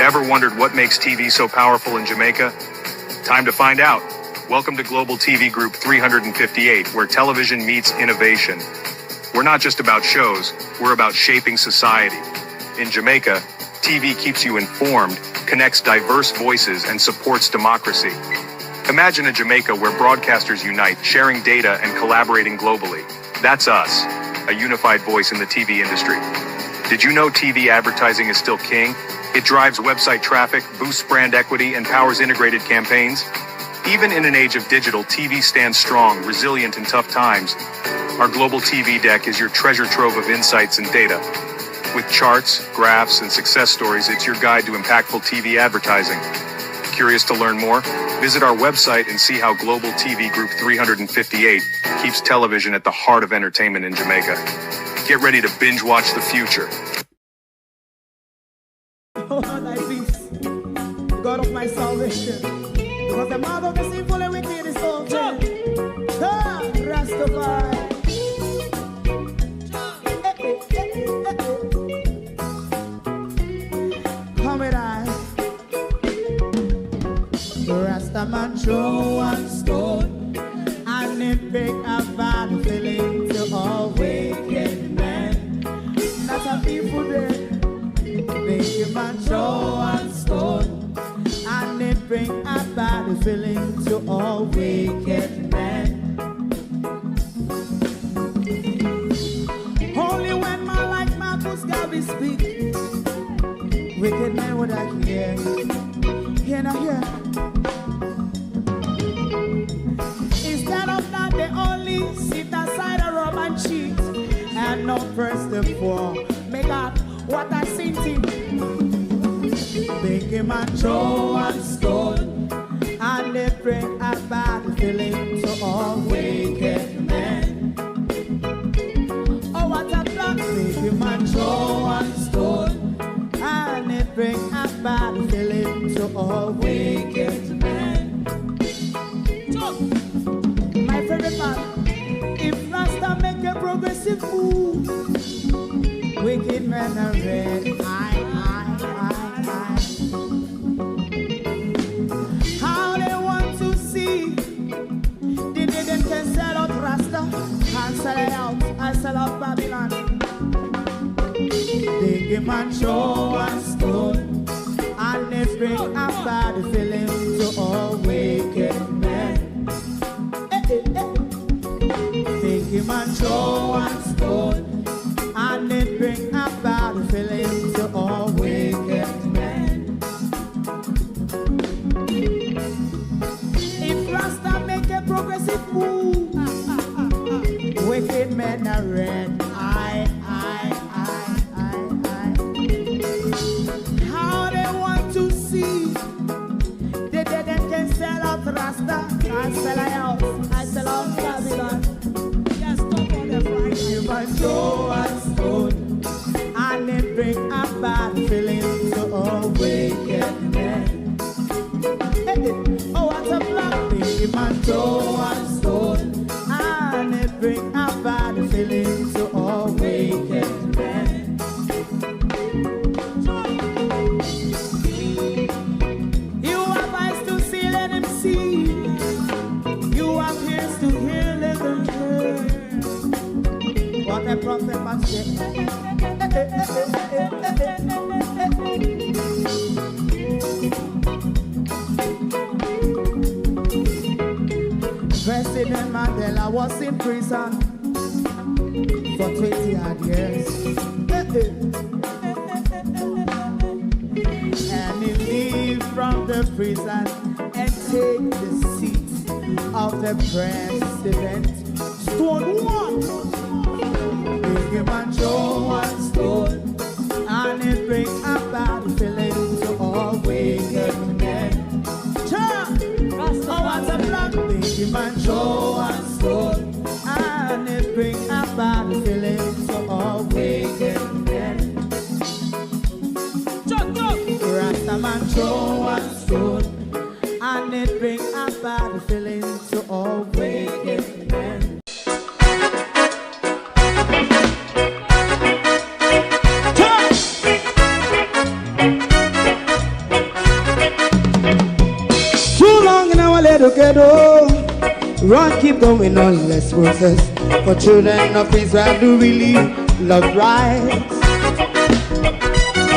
Ever wondered what makes TV so powerful in Jamaica? Time to find out. Welcome to Global TV Group 358, where television meets innovation. We're not just about shows, we're about shaping society. In Jamaica, TV keeps you informed, connects diverse voices, and supports democracy. Imagine a Jamaica where broadcasters unite, sharing data and collaborating globally. That's us, a unified voice in the TV industry. Did you know TV advertising is still king? It drives website traffic, boosts brand equity, and powers integrated campaigns. Even in an age of digital, TV stands strong, resilient in tough times. Our global TV deck is your treasure trove of insights and data. With charts, graphs, and success stories, it's your guide to impactful TV advertising. Curious to learn more? Visit our website and see how Global TV Group 358 keeps television at the heart of entertainment in Jamaica. Get ready to binge watch the future. Oh, thy peace, God of my salvation, because the mouth of the sinful and wicked is so dead. Rastafari. Come with I. Rastaman throw one stone, and it break a bad feeling to all wicked men. That's a people there. Make a man throw one stone, and it bring a bad feeling to all wicked men. Only when man like Marcus Garvey speak, wicked men would I hear. Hear not hear. Instead of that, they only sit aside a rub and cheat, and not press the poor. Make up what I seen to. Make him a throw one stone, and they bring a bad feeling to all wicked men. Oh, what a plan! Make him a throw one stone, and they bring a bad feeling to all wicked men. My favorite part, if Rasta make a progressive move, wicked men are red. How they want to see the they can sell out Rasta and sell it out and sell out Babylon. They give man show and stone, and they bring a bad feeling to all wicked men. They give man show and stone, and it bring a bad feeling to all wicked men. If Rasta make a progressive move, wicked men are red. How they want to see the dead can sell out Rasta, I sell out, I sell out Babylon. Yes, stop on the Friday. You might go and stone, and it bring a bad feeling to all wicked men. Oh, what a black thing, you might go and stone, and it bring a bad feeling to all wicked men. You have eyes to see, let him see. You have ears to hear, let them hear. What a prophet must say. President Mandela was in prison for 20 odd years. And he leave from the prison and take the seat of the president. Stone one. Big him and show one stone, and it bring a bad feeling to all wicked men. Oh, what's a black? Big him and show one stone, and it bring a bad feeling to all wicked men. Rastaman show one stone, and it bring a bad feeling to all wicked men. together. Run, keep going on, let's process. For children of Israel do really love rights.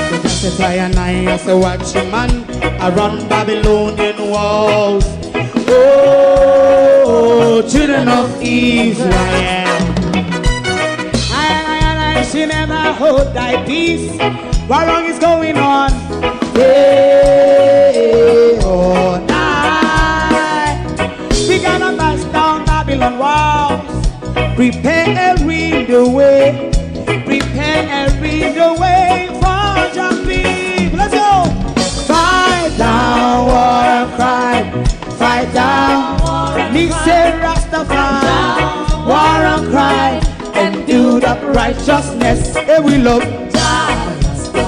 So just as I and I as a watching man around Babylonian walls. Oh, children of Israel, I she never hold thy peace. What wrong is going on? Day or night, we gonna bust down Babylon walls. Prepare every the way. Prepare every the way for jumping. Let's go. Fight down, war and cry. Fight down, me say Rastafari. War and cry and do that righteousness. And we love Jah,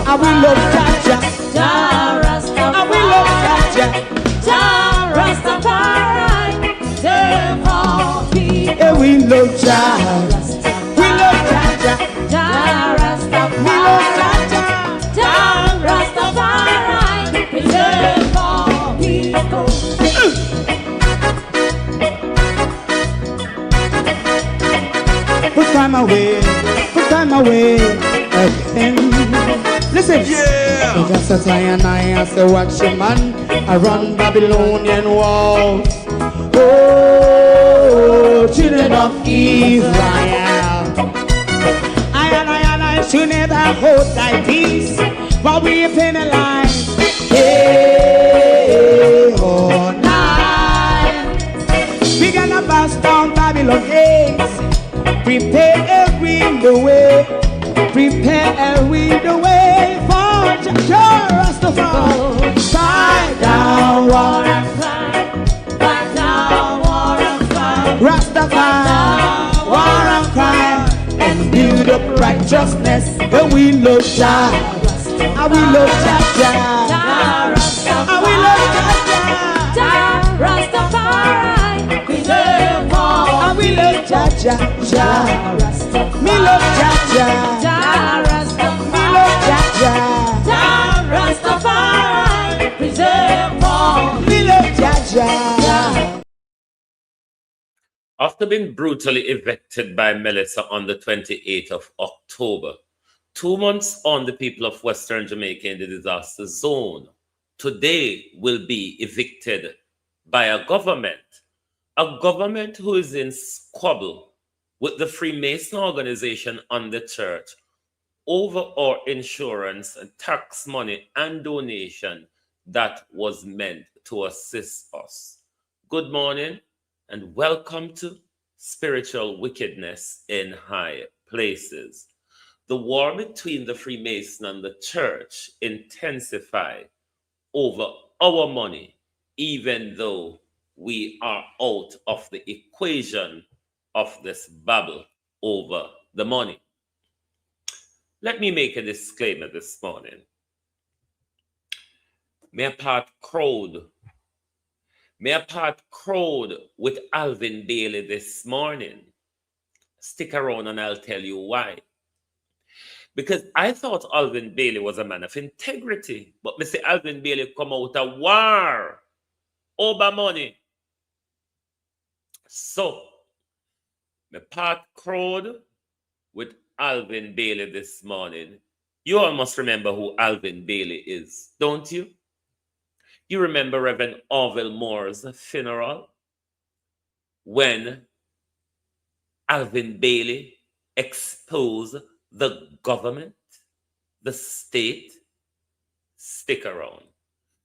and we love Jah, and we love Jah, Rastafari. And we love Jah, we love Jah, we love Jah, Rastafari. Preserve all people. Put time away again. Listen, yeah. Just as I and I as a watching man around Babylonian walls. Oh, children of Israel, I and I should never hold thy peace while we penalize. Day or night, we gonna bust down Babylon gates. Prepare every the way. Prepare every the way for Jah Rastafari. Fight down, war and cry. Fight down, war and cry. Rastafari, war and cry. And build up righteousness. And we love Jah. And we love Jah. And we love Jah. Rastafari. Preserve all. And we love Jah. Me love Jah. Me love Jah. Rastafari. Preserve all. Me love Jah. After being brutally evicted by Melissa on the 28th of October, 2 months on the people of Western Jamaica in the disaster zone, today will be evicted by a government who is in squabble with the Freemason organization and the church over our insurance and tax money and donation that was meant to assist us. Good morning and welcome to Spiritual Wickedness in High Places. The war between the Freemason and the church intensified over our money, even though we are out of the equation of this battle over the money. Let me make a disclaimer this morning. May a part crowd with Alvin Bailey this morning. Stick around and I'll tell you why. Because I thought Alvin Bailey was a man of integrity, but Mr. Alvin Bailey come out a war over money. So, my part crowd with Alvin Bailey this morning. You all must remember who Alvin Bailey is, don't you? You remember Reverend Orville Moore's funeral when Alvin Bailey exposed the government, the state. Stick around.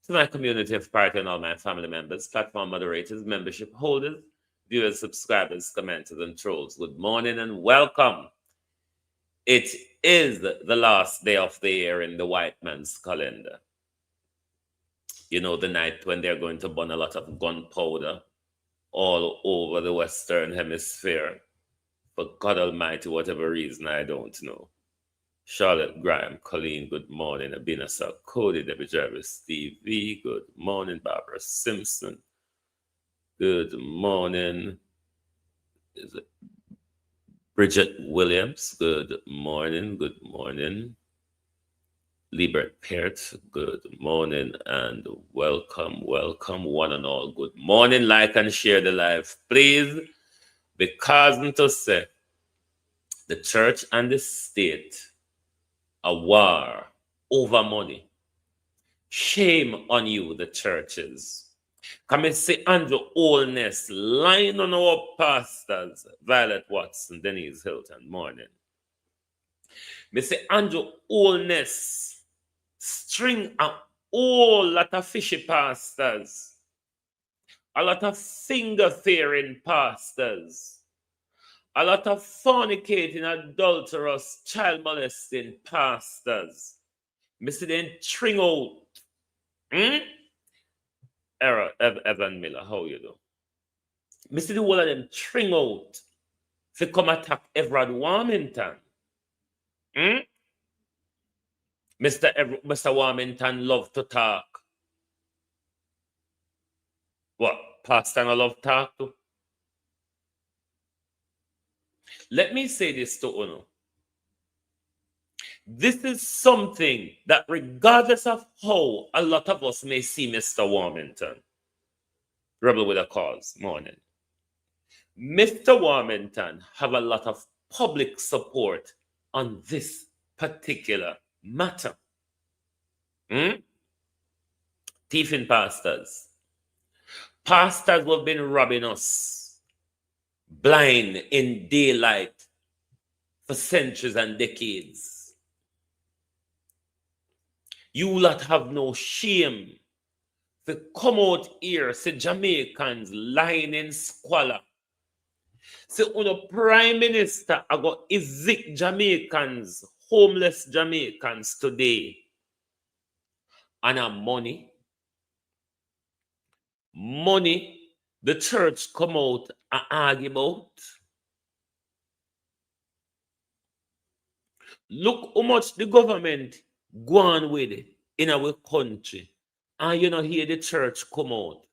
To my community of party and all my family members, platform moderators, membership holders, viewers, subscribers, commenters, and trolls, good morning and welcome. It is the last day of the year in the white man's calendar. You know, the night when they're going to burn a lot of gunpowder all over the Western Hemisphere. For God Almighty, whatever reason, I don't know. Charlotte Graham, Colleen, good morning. Abina Cody, Debbie Jarvis, Steve V, good morning. Barbara Simpson, good morning. Is it Bridget Williams, good morning, good morning. Liebert Peart, good morning and welcome, one and all. Good morning, like and share the live, please, because to say the church and the state a war over money. Shame on you, the churches. Come and say Andrew Oldness, lying on our pastors, Violet Watson, Denise Hilton, morning. Me say Andrew Oldness, string a whole lot of fishy pastors, a lot of finger-fearing pastors, a lot of fornicating, adulterous, child molesting pastors. Me say them string out. Evan Miller, how you do? Me see the whole of them string out to come attack Everard Warmington. Mr. Warmington love to talk. What? Pastor I love talk to? Let me say this to Uno. This is something that regardless of how a lot of us may see Mr. Warmington, Rebel with a Cause, morning. Mr. Warmington have a lot of public support on this particular matter. Thieving pastors. Pastors who have been robbing us blind in daylight for centuries and decades. You lot have no shame to come out here, say Jamaicans lying in squalor. Say, Prime Minister, I got evict Jamaicans, homeless Jamaicans today. And money, the church come out and argue about. Look how much the government go on with it in our country. And you know, hear the church come out.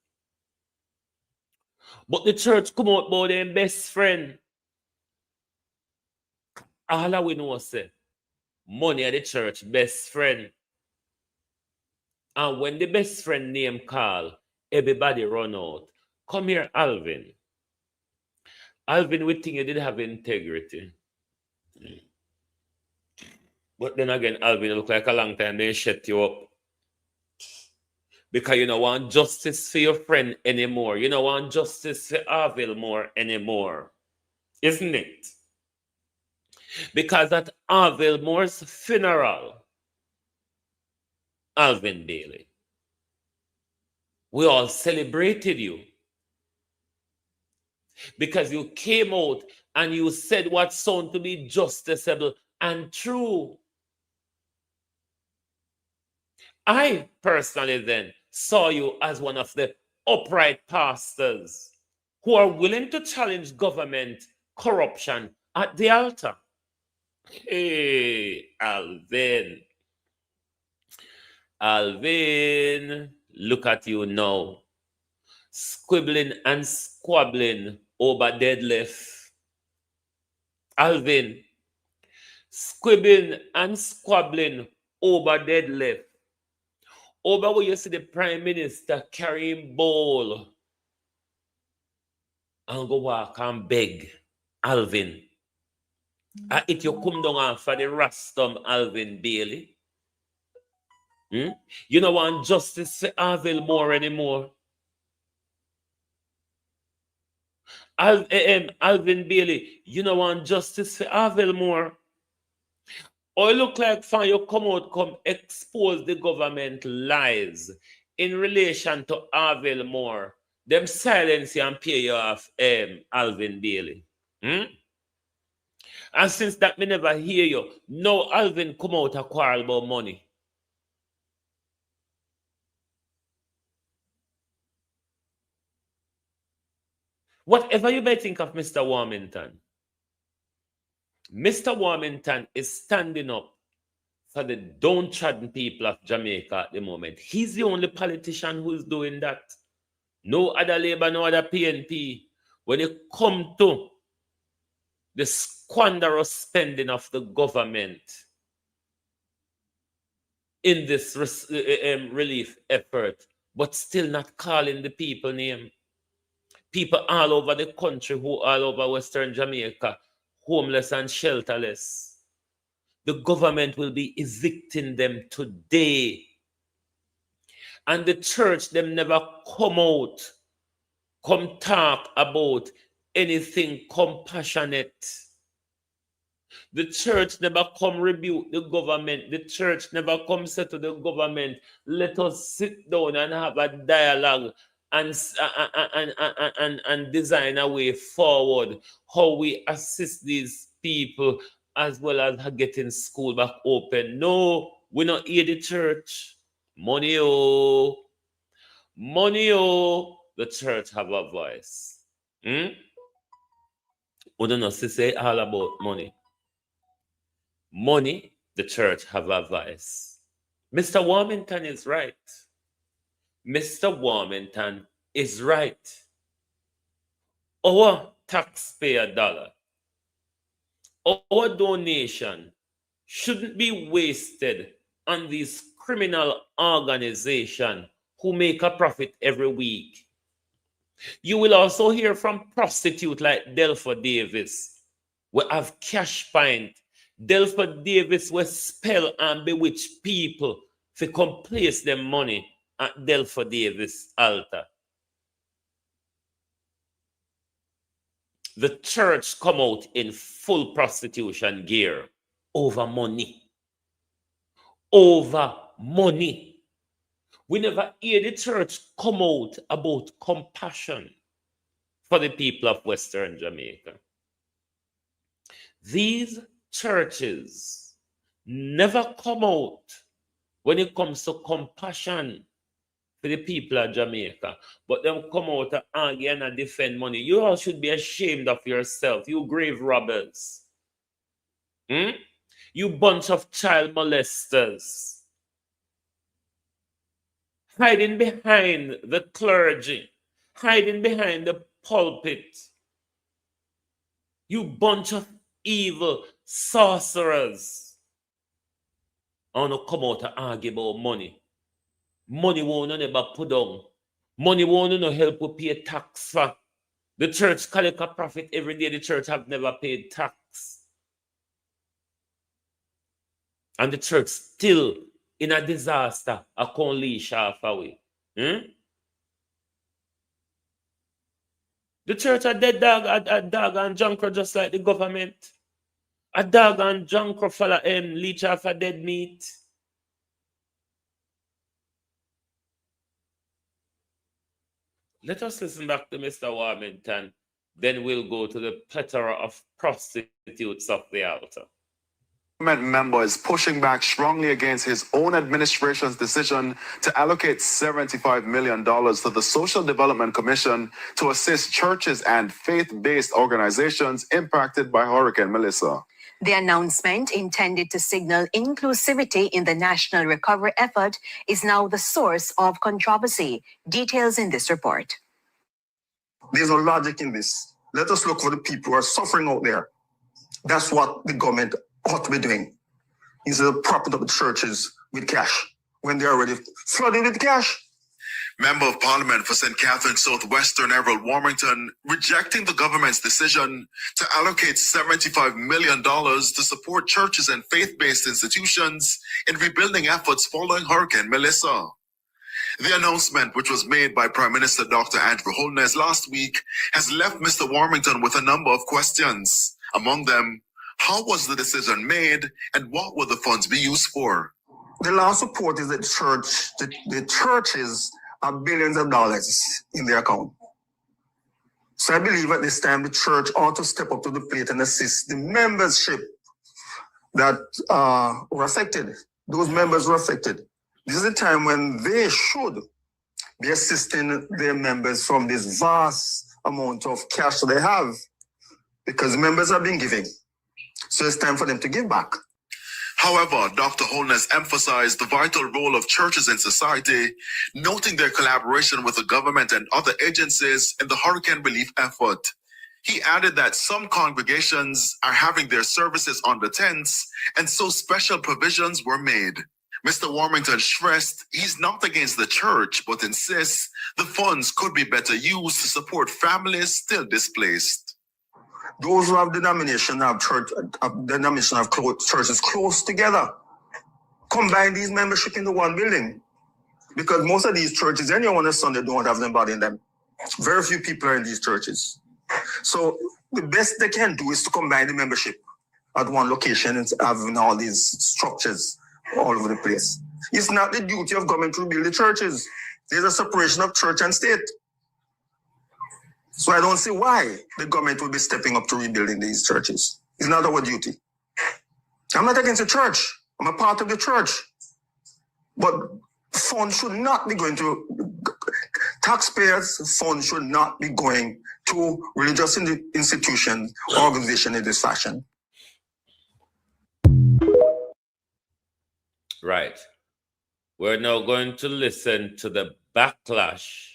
But the church come out about their best friend. All we know say, money are the church best friend. And when the best friend name call, everybody run out. Come here, Alvin. Alvin, we think you did have integrity. But then again, Alvin, you look like a long time they shut you up. Because you don't want justice for your friend anymore. You don't want justice for Arville more anymore. Isn't it? Because at Arville Moore's funeral, Alvin Bailey, we all celebrated you. Because you came out and you said what sounded to be justiciable and true. I personally then saw you as one of the upright pastors who are willing to challenge government corruption at the altar. Hey, Alvin. Alvin, look at you now. Squibbling and squabbling over deadlift. Alvin, squibbling and squabbling over deadlift. Over where you see the Prime Minister carrying bowl and go walk and beg. Alvin. If you come down for the Rastum Alvin Bailey. You don't want justice for Arville more anymore. Alvin Bailey, you don't want justice for Arville more. Or it look like fine, you come expose the government lies in relation to Arville Moore. Them silence you and pay you off Alvin Bailey. And since that me never hear you, no Alvin come out a quarrel about money. Whatever you may think of Mr. Warmington, Mr. Warmington is standing up for the downtrodden people of Jamaica at the moment. He's the only politician who is doing that. No other Labour, no other PNP. When it comes to the squanderous spending of the government, in this relief effort, but still not calling the people name. People all over the country, who all over Western Jamaica, homeless and shelterless. The government will be evicting them today. And the church, them never come out, come talk about anything compassionate. The church never come rebuke the government. The church never come say to the government, let us sit down and have a dialogue and design a way forward, how we assist these people as well as getting school back open. No, we not hear the church. Money, oh. Money, oh. The church have a voice. We don't know to say all about money. Money, the church have a voice. Mr. Warmington is right. Mr. Warmington is right. Our taxpayer dollar, our donation shouldn't be wasted on these criminal organizations who make a profit every week. You will also hear from prostitutes like Delpha Davis, who have cash point. Delpha Davis will spell and bewitch people to come place them money at Delpha Davis altar. The church come out in full prostitution gear over money. Over money. We never hear the church come out about compassion for the people of Western Jamaica. These churches never come out when it comes to compassion for the people of Jamaica, but them come out to argue and defend money. You all should be ashamed of yourself, you grave robbers. You bunch of child molesters. Hiding behind the clergy, hiding behind the pulpit. You bunch of evil sorcerers. I want to come out to argue about money. Money won't never put down. Money won't no help you pay tax for. The church collect a profit every day. The church have never paid tax. And the church still in a disaster, a can't leash half away. The church a dead dog, a dog and junker just like the government. A dog and junker follow leech off a dead meat. Let us listen back to Mr. Warmington. Then we'll go to the plethora of prostitutes of the altar. Member is pushing back strongly against his own administration's decision to allocate $75 million to the Social Development Commission to assist churches and faith-based organizations impacted by Hurricane Melissa. The announcement, intended to signal inclusivity in the national recovery effort, is now the source of controversy. Details in this report. There's no logic in this. Let us look for the people who are suffering out there. That's what the government ought to be doing, instead of propping up the churches with cash when they're already flooded with cash. Member of Parliament for St. Catherine Southwestern Everett Warmington rejecting the government's decision to allocate $75 million to support churches and faith-based institutions in rebuilding efforts following Hurricane Melissa. The announcement, which was made by Prime Minister Dr. Andrew Holness last week, has left Mr. Warmington with a number of questions. Among them, how was the decision made and what will the funds be used for? The law support is that the churches have billions of dollars in their account. So I believe at this time the church ought to step up to the plate and assist the membership that were affected. Those members were affected. This is a time when they should be assisting their members from this vast amount of cash that they have, because the members have been giving. So it's time for them to give back. However, Dr. Holness emphasized the vital role of churches in society, noting their collaboration with the government and other agencies in the hurricane relief effort. He added that some congregations are having their services under tents, and so special provisions were made. Mr. Warmington stressed he's not against the church, but insists the funds could be better used to support families still displaced. Those who have denomination have churches close together. Combine these membership into one building. Because most of these churches, anyone on a Sunday don't have anybody in them. Very few people are in these churches. So the best they can do is to combine the membership at one location and having all these structures all over the place. It's not the duty of government to rebuild the churches. There's a separation of church and state. So I don't see why the government will be stepping up to rebuilding these churches. It's not our duty. I'm not against the church. I'm a part of the church. But funds should not be going to, taxpayers' funds should not be going to religious institutions, organizations in this fashion. Right. We're now going to listen to the backlash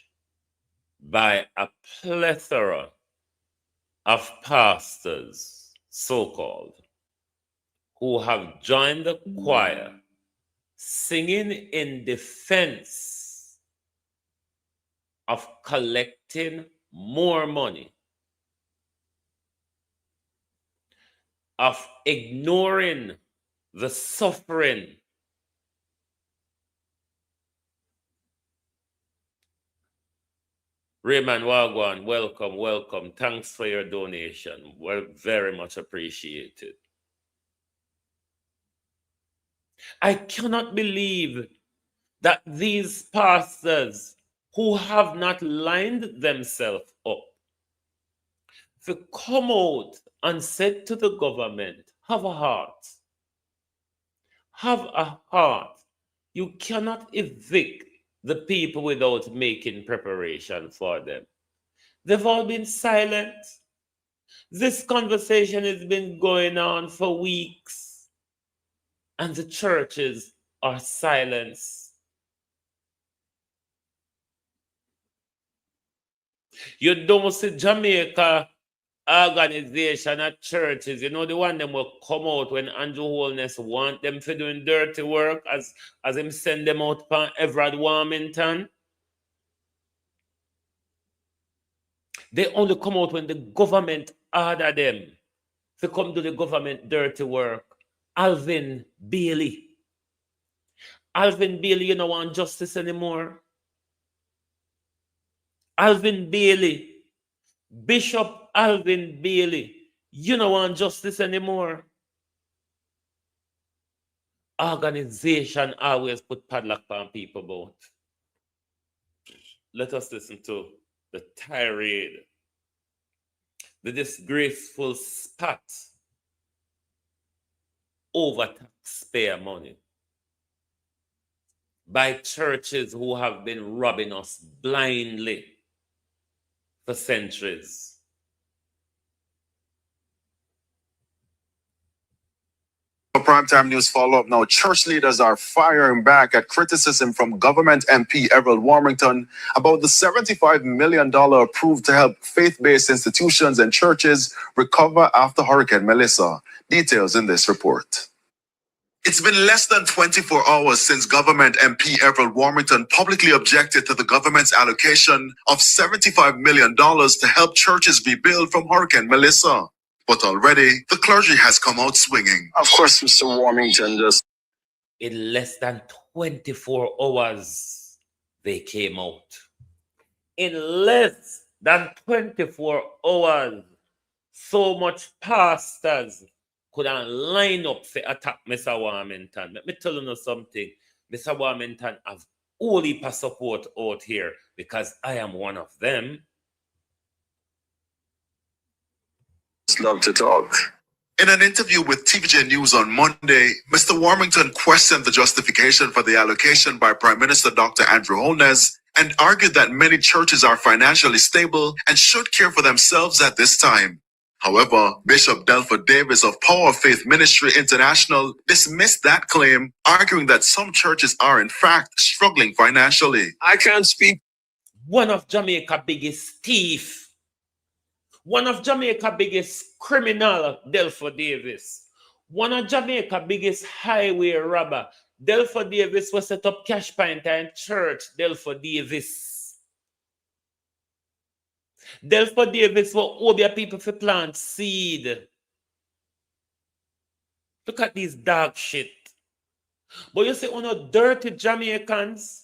by a plethora of pastors, so-called, who have joined the choir singing in defense of collecting more money, of ignoring the suffering Raymond Wagwan, welcome, welcome. Thanks for your donation. Well, very much appreciated. I cannot believe that these pastors who have not lined themselves up to come out and said to the government, have a heart. Have a heart. You cannot evict the people without making preparation for them. They've all been silent. This conversation has been going on for weeks, and the churches are silent. You don't see Jamaica organization at churches, you know, the one them will come out when Andrew Holness want them for doing dirty work as him send them out for Everard Warmington. They only come out when the government order them to come do the government dirty work. Alvin Bailey. Alvin Bailey, you don't want justice anymore. Alvin Bailey. Bishop Alvin Bailey, you don't want justice anymore. Organization always put padlock on people about. Let us listen to the tirade, the disgraceful spat over taxpayer money by churches who have been robbing us blindly for centuries. Primetime News follow-up now. Church leaders are firing back at criticism from government MP Everett Warmington about the $75 million approved to help faith-based institutions and churches recover after Hurricane Melissa. Details in this report. It's been less than 24 hours since government MP Everett Warmington publicly objected to the government's allocation of $75 million to help churches rebuild from Hurricane Melissa. But already, the clergy has come out swinging. Of course, Mr. Warmington just... In less than 24 hours, they came out. In less than 24 hours, so much pastors couldn't line up to attack Mr. Warmington. Let me tell you something. Mr. Warmington have all heap of support out here because I am one of them. Love to talk. In an interview with TVJ News on Monday, Mr. Warmington questioned the justification for the allocation by Prime Minister Dr. Andrew Holness and argued that many churches are financially stable and should care for themselves at this time. However, Bishop Delford Davis of Power of Faith Ministry International dismissed that claim, arguing that some churches are in fact struggling financially. I can't speak. One of Jamaica's biggest thief, one of Jamaica's biggest criminal, Delford Davis, one of Jamaica's biggest highway robber, Delford Davis was set up Cash Pint and Church, Delford Davis. Delford Davis will Obia people for plant seed. Look at these dog shit. But you see, dirty Jamaicans,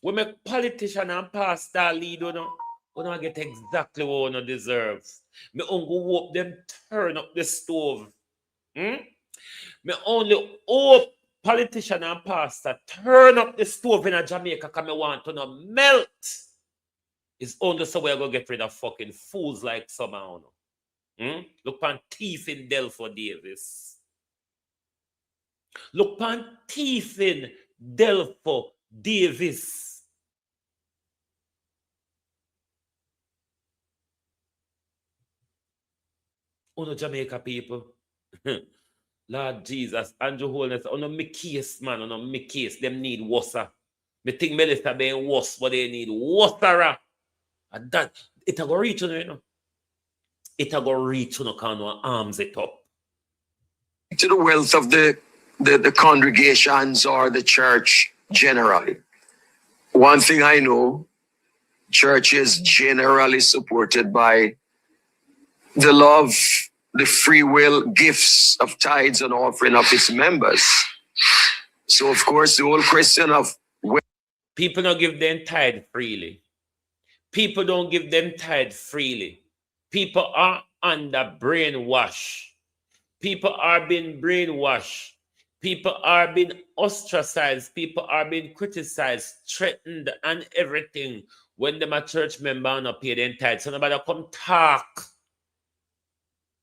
we make politician and pastor lead, we don't get exactly what we deserves. Me only hope them turn up the stove. Me only hope politician and pastor turn up the stove in a Jamaica because me want to not melt. It's only so we're going to get rid of fucking fools like somehow. Look on thief in Delford Davis. Look on thief in Delford Davis. Jamaica people. Lord Jesus, Andrew Holness, me case, man, me case. Them need water. Me think Melissa being worse, but they need water. And that, it a go reach, you know. It a go reach, you know, can arms it up. To the wealth of the congregations or the church generally. One thing I know, church is generally supported by the love, the free will gifts of tithes and offering of its members. So, of course, the whole question of... People don't give them tithe freely. People don't give them tithe freely. People are under brainwash. People are being brainwashed. People are being ostracized. People are being criticized, threatened, and everything when them a church member and not pay them tithe. So nobody come talk,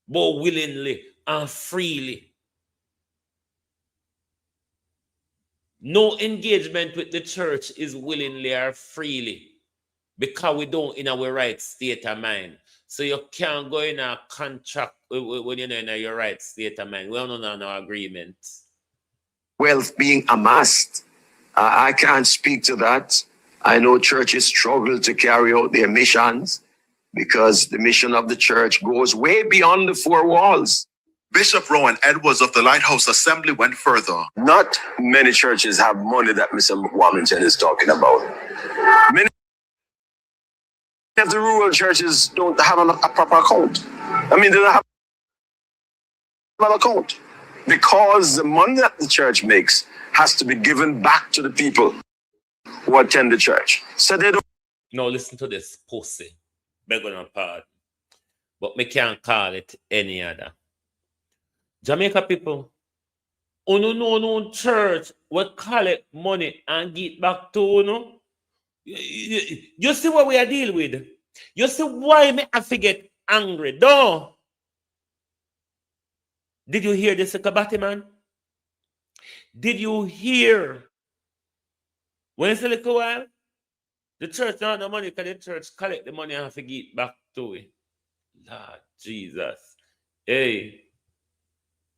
but willingly and freely. No engagement with the church is willingly or freely because we don't in our right state of mind. So you can't go in a contract when you're in your right state of mind. We don't know no agreement. Wealth being amassed. I can't speak to that. I know churches struggle to carry out their missions because the mission of the church goes way beyond the four walls. Bishop Rowan Edwards of the Lighthouse Assembly went further. Not many churches have money that Mr. Warmington is talking about. Many of the rural churches don't have a proper account. I mean, they don't have an account because the money that the church makes has to be given back to the people who attend the church. So they don't. No, listen to this pussy. Beg on pardon. But me can't call it any other. Jamaica people, no church will collect money and get back to you see what we are dealing with. You see why me have to get angry, though. Did you hear this, Kabati man? Did you hear? When it's a little while, the church don't have no money because the church collect the money and have to get back to it. Lord Jesus. Hey.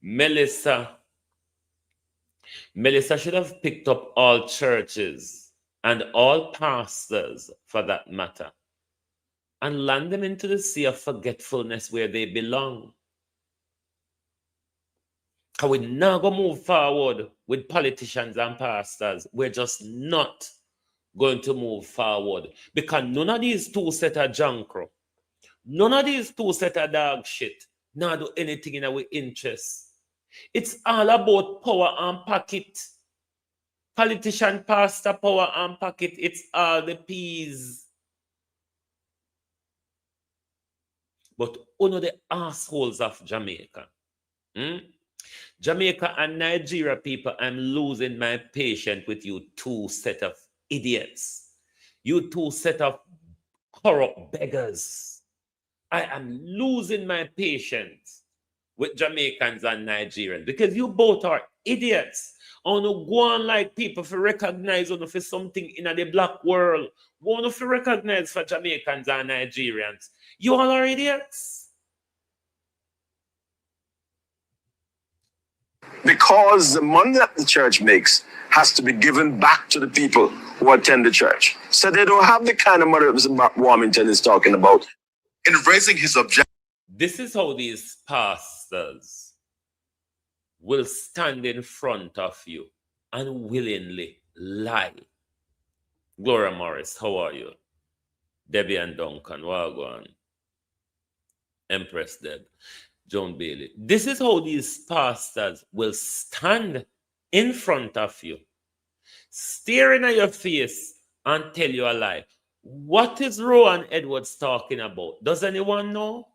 Melissa should have picked up all churches and all pastors for that matter and land them into the sea of forgetfulness where they belong. Because we're not going to move forward with politicians and pastors. We're just not going to move forward because none of these two set of junk. None of these two set of dog shit. Not do anything in our interest. It's all about power and pocket. Politician, pastor, power and pocket. It's all the peas. But one of the assholes of Jamaica. Jamaica and Nigeria people, I'm losing my patience with you two set of idiots. You two set of corrupt beggars. I am losing my patience with Jamaicans and Nigerians because you both are idiots. I want to go on like people for recognize on for something in the black world. Want to recognize for Jamaicans and Nigerians. You all are idiots. Because the money that the church makes has to be given back to the people who attend the church. So they don't have the kind of money that Mr. Warmington is talking about. In raising his objection, this is how these pastors will stand in front of you unwillingly lie. Gloria Morris, how are you? Debbie and Duncan, Wagwan. Empress Deb, Joan Bailey. This is how these pastors will stand in front of you, staring at your face and tell you a lie. What is Rowan Edwards talking about? Does anyone know?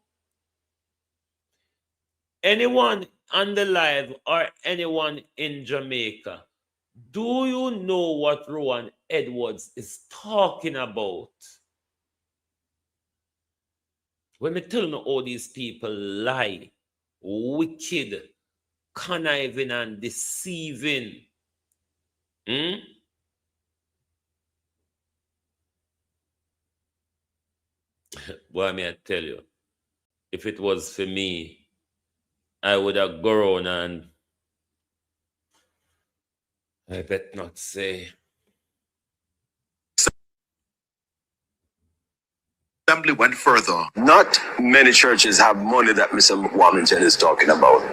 Anyone on the live or anyone in Jamaica, do you know what Rowan Edwards is talking about? When me tell you all these people lie, wicked, conniving and deceiving. Boy, may I tell you, if it was for me, I would have grown and I bet not say. Assembly went further. Not many churches have money that Mr. Warmington is talking about.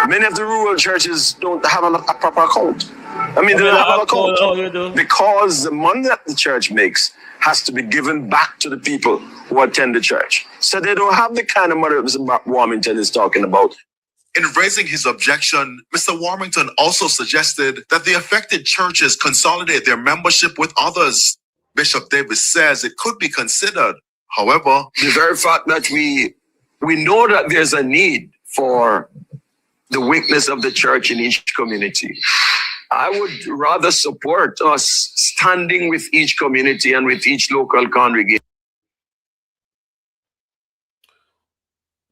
Many of the rural churches don't have a proper account. I mean, they don't have an account because the money that the church makes has to be given back to the people who attend the church. So they don't have the kind of money that Mr. Warmington is talking about. In raising his objection, Mr. Warmington also suggested that the affected churches consolidate their membership with others. Bishop Davis says it could be considered. However, the very fact that we know that there's a need for the weakness of the church in each community, I would rather support us standing with each community and with each local congregation.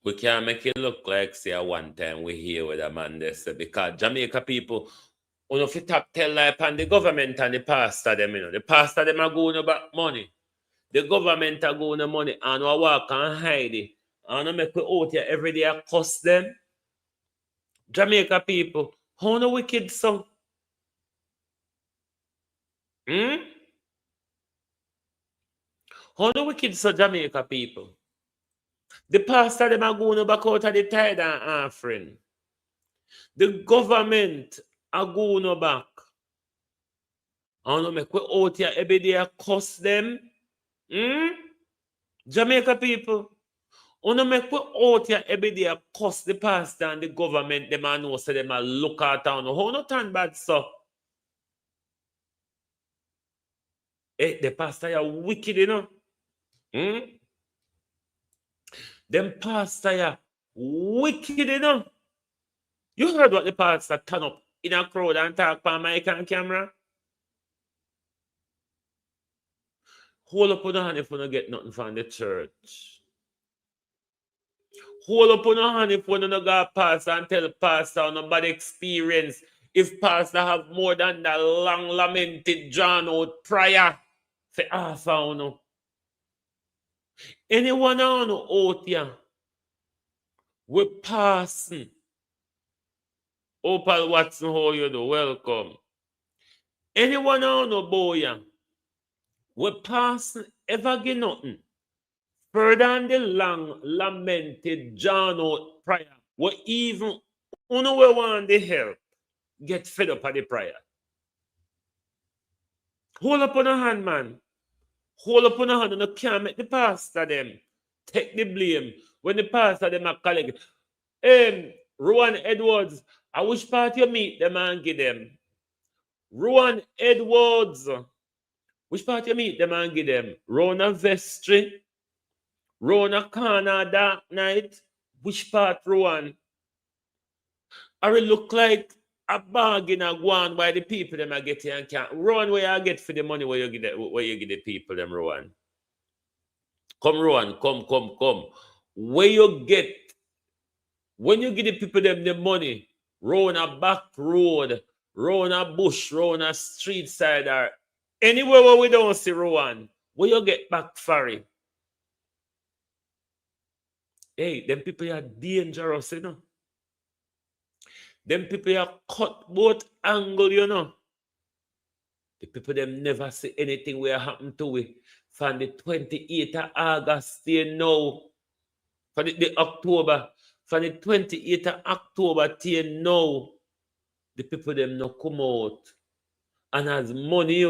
We can't make it look like, say, one time we hear with a man they say, because Jamaica people, if you tell lie upon the government and the pastor them, the pastor them are going about money. The government are going to money and we walk and hide it. And we make it out here every day and cuss them. Jamaica people, how no wicked so? How no wicked so, Jamaica people? The pastor them are going back out of the tithe and offering. The government are going back. And we make it out here every day and cuss them. Jamaica people, you make we out here every day cuss the pastor and the government, them and know say them a look at town. How no turn bad so? The pastor are wicked, you know. Them pastor are wicked, you know. You heard what the pastor turn up in a crowd and talk on mic and camera? Hold up on the hand if you don't get nothing from the church. Hold up on the hand if you don't go pastor and tell pastor nobody experience. If pastor have more than that long lamented drawn out prayer for half hour now. Anyone on out here we passing. Opal Watson, how you do? Welcome. Anyone on boy we passing ever get nothing further than the long lamented drawn out prayer. We even we want the help get fed up at the prayer. Hold up on a hand, man. Hold up on a hand and you can't make the pastor them take the blame when the pastor them are collect. Rowan Edwards, I wish part you meet them and give them. Rowan Edwards, which part you meet them and give them? Rona Vestry, Rona Corner Dark Night, which part Rowan? I will look like a bargain a go on by the people them are getting and can't. Rowan, where you get for the money where you give the people them, Rowan? Come, Rowan, come. Where you get, when you give the people them the money, round a back road, round a bush, round a street side, or anywhere where we don't see Rowan, where you get back for it? Hey, them people are dangerous, you know. Them people are cut both angle, you know. The people them never see anything where happen to it. From the 28th of August, you know. For the October. From the 28th of October till now. the people them no come out. And as money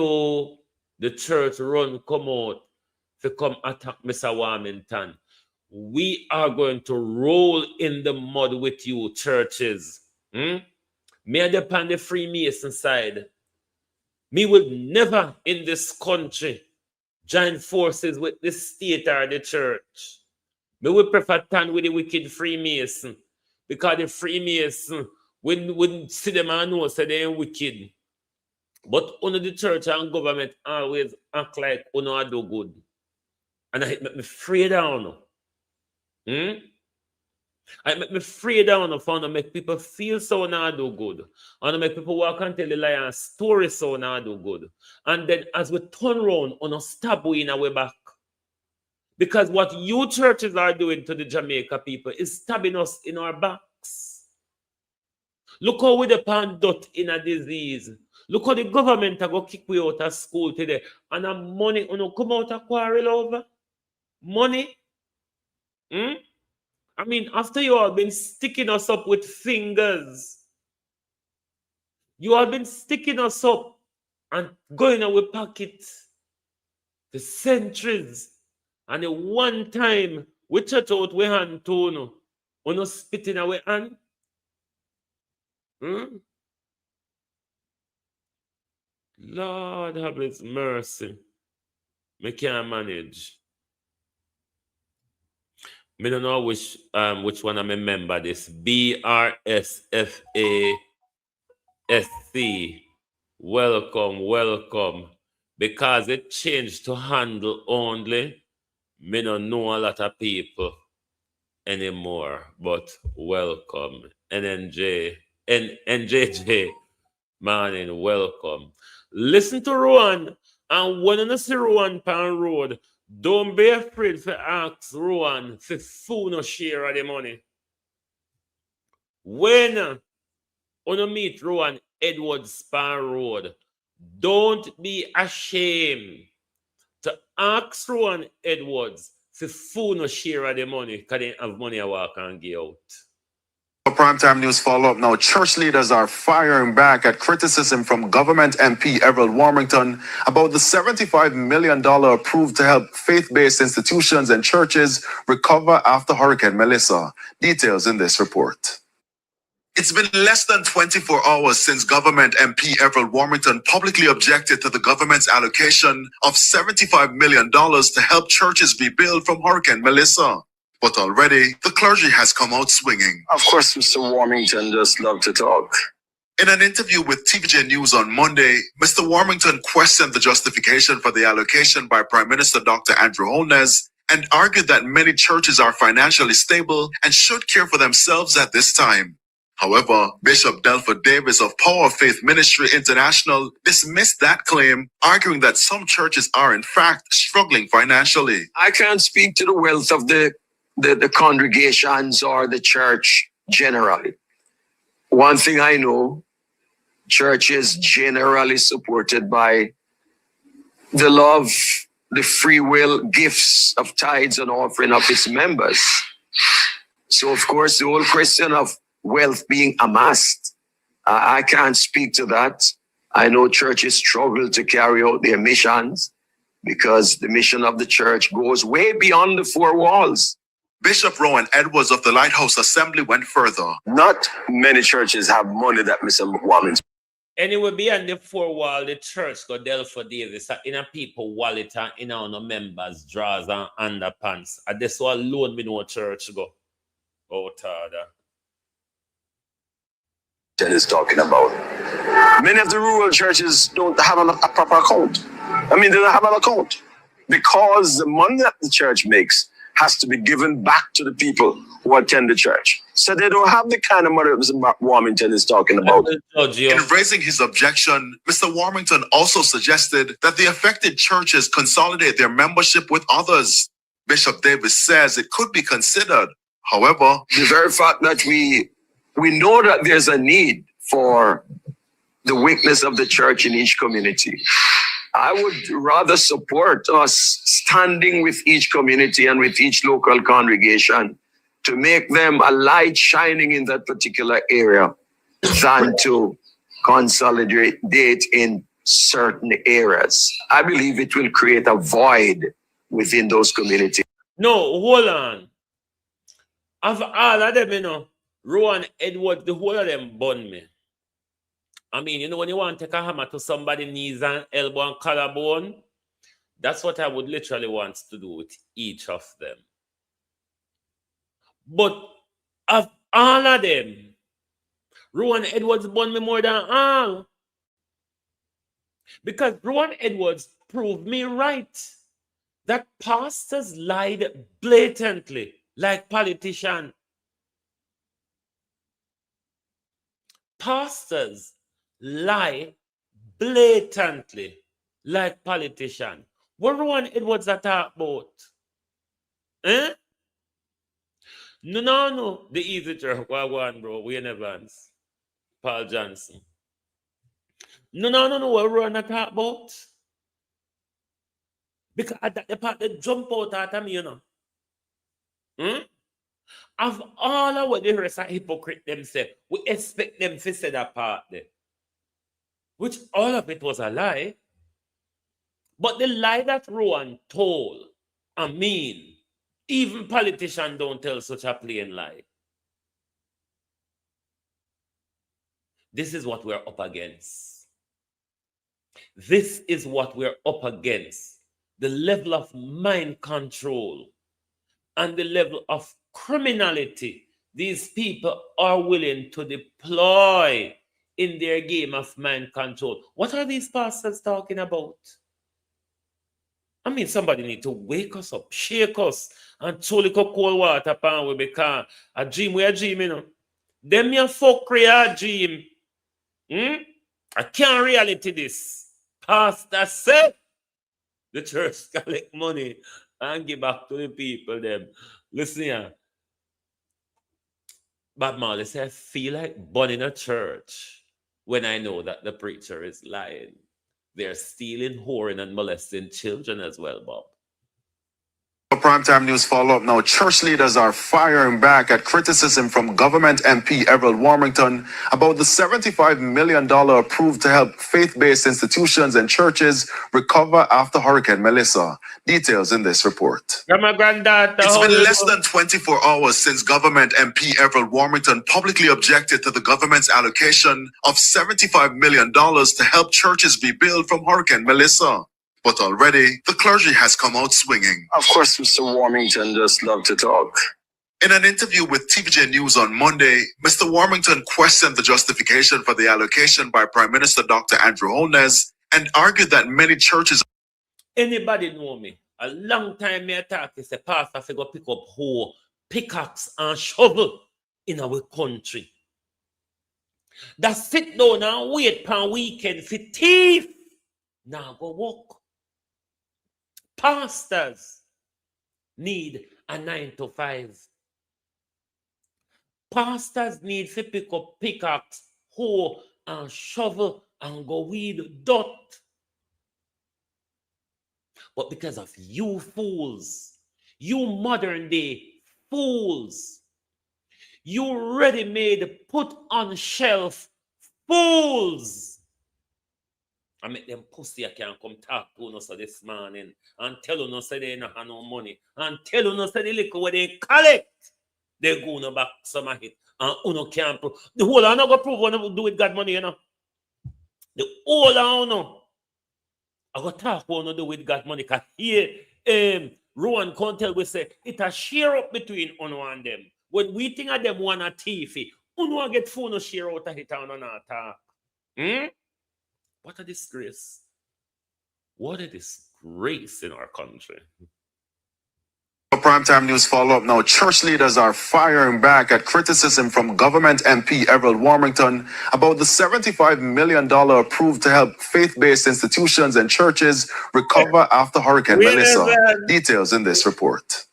the church run come out to come attack Mr. Warmington. We are going to roll in the mud with you, churches. Me and upon the Freemason side. Me will never in this country join forces with the state or the church. Me would prefer stand with the wicked Freemason. Because the Freemason wouldn't see them and know say they're wicked. But under the church and government always act like uno do good. And it make me afraid down. I make me afraid down to make people feel so now do good. And make people walk and tell the lie and story so now do good. And then as we turn around, uno stab we in our way back. Because what you churches are doing to the Jamaica people is stabbing us in our backs. Look how we depend dot in a disease. Look how the government are going to kick we out of school today. And the money come out of quarrel over. Money. I mean, after you all been sticking us up with fingers. You all been sticking us up and going away pocket for centuries. And the one time we touch out we hand to no spitting away hand. Lord have his mercy. Me can't manage. Me don't know which one I remember this. BRSFASC. Welcome. Because it changed to handle only. Me don't know a lot of people anymore. But welcome. NJJ. Morning, welcome. Listen to Rowan, and when you see Rowan pan road, don't be afraid to ask Rowan for food or share of the money. When you meet Rowan Edwards pan road, don't be ashamed to ask Rowan Edwards for food or share of the money because they have money I walk and get out. Primetime news follow-up now. Church leaders are firing back at criticism from government MP Everett Warmington about the $75 million approved to help faith-based institutions and churches recover after Hurricane Melissa. Details in this report. It's been less than 24 hours since government MP Everett Warmington publicly objected to the government's allocation of $75 million to help churches rebuild from Hurricane Melissa. But already, the clergy has come out swinging. Of course, Mr. Warmington just love to talk. In an interview with TVJ News on Monday, Mr. Warmington questioned the justification for the allocation by Prime Minister Dr. Andrew Holness and argued that many churches are financially stable and should care for themselves at this time. However, Bishop Delford Davis of Power of Faith Ministry International dismissed that claim, arguing that some churches are in fact struggling financially. I can't speak to the wealth of the congregations or the church generally. One thing I know, church is generally supported by the love, the free will gifts of tithes and offering of its members. So of course, the whole question of wealth being amassed, I can't speak to that. I know churches struggle to carry out their missions because the mission of the church goes way beyond the four walls. Bishop Rowan Edwards of the Lighthouse Assembly went further. Not many churches have money that Mr. Warmington. Anyway, beyond the four wall, the church go Delford Davis in a people wallet and in our members' drawers and underpants. And this one alone me know church go. Oh, Tada. Is talking about. Many of the rural churches don't have a proper account. I mean, they don't have an account because the money that the church makes has to be given back to the people who attend the church. So they don't have the kind of money that Mr. Warmington is talking about. In raising his objection, Mr. Warmington also suggested that the affected churches consolidate their membership with others. Bishop Davis says it could be considered. However, the very fact that we know that there's a need for the weakness of the church in each community. I would rather support us standing with each community and with each local congregation to make them a light shining in that particular area than to consolidate in certain areas. I believe it will create a void within those communities. No, hold on. Of all of them, Rowan Edwards, the whole of them bun me. I mean, when you want to take a hammer to somebody's knees and elbow and collarbone, that's what I would literally want to do with each of them. But of all of them, Rowan Edwards bun me more than all. Because Rowan Edwards proved me right that pastors lied blatantly like politicians. Pastors lie blatantly like politicians. What Rowan Edwards are talking about? Eh? No. The easy turn. Go on, bro. We in advance. Paul Johnson. No. What Rowan are talking about? Because that the part that jump out at me, Of all of what the rest of hypocrite them say, we expect them to say that part there. Which all of it was a lie. But the lie that Rowan told, even politicians don't tell such a plain lie. This is what we're up against. This is what we're up against. The level of mind control and the level of criminality these people are willing to deploy in their game of mind control. What are these pastors talking about? I mean, somebody need to wake us up, shake us, and throw little cold water upon we because a dream we a dream, Them your fuckery a dream. I can't reality this. Pastor said the church collect money and give back to the people them. Listen here. Bob Marley said, I feel like burning a church when I know that the preacher is lying. They're stealing, whoring, and molesting children as well, Bob. Primetime news follow-up now. Church leaders are firing back at criticism from government MP Everett Warmington about the $75 million approved to help faith-based institutions and churches recover after Hurricane Melissa. Details in this report. My granddaughter, it's been less than 24 hours since government MP Everett Warmington publicly objected to the government's allocation of $75 million to help churches rebuild from Hurricane Melissa. But already, the clergy has come out swinging. Of course, Mr. Warmington just love to talk. In an interview with TVJ News on Monday, Mr. Warmington questioned the justification for the allocation by Prime Minister Dr. Andrew Holness and argued that many churches... Anybody know me? A long time me talk is a pastor to go pick up hoe, pickaxe and shovel in our country. That sit down and wait per weekend for thief. Now go work. Pastors need a 9 to 5. Pastors need to pick up pickaxe, hoe, and shovel and go weed dirt. But because of you fools, you modern day fools, you ready-made, put on shelf fools, I make them pussy I can come talk to us this morning and tell us they don't have no money and tell us the liquor where they collect, they go no back some of it and uno can't prove. The whole I not go prove when I do with God money, The whole I know. I go talk what I do with God money because here Rowan can't tell we say it a share up between uno and them. When we think of them one a thief, uno get phone share out of it and uno not talk. What a disgrace. What a disgrace in our country. Primetime news follow-up now. Church leaders are firing back at criticism from government MP Everett Warmington about the $75 million approved to help faith-based institutions and churches recover after Hurricane Melissa. Details in this report.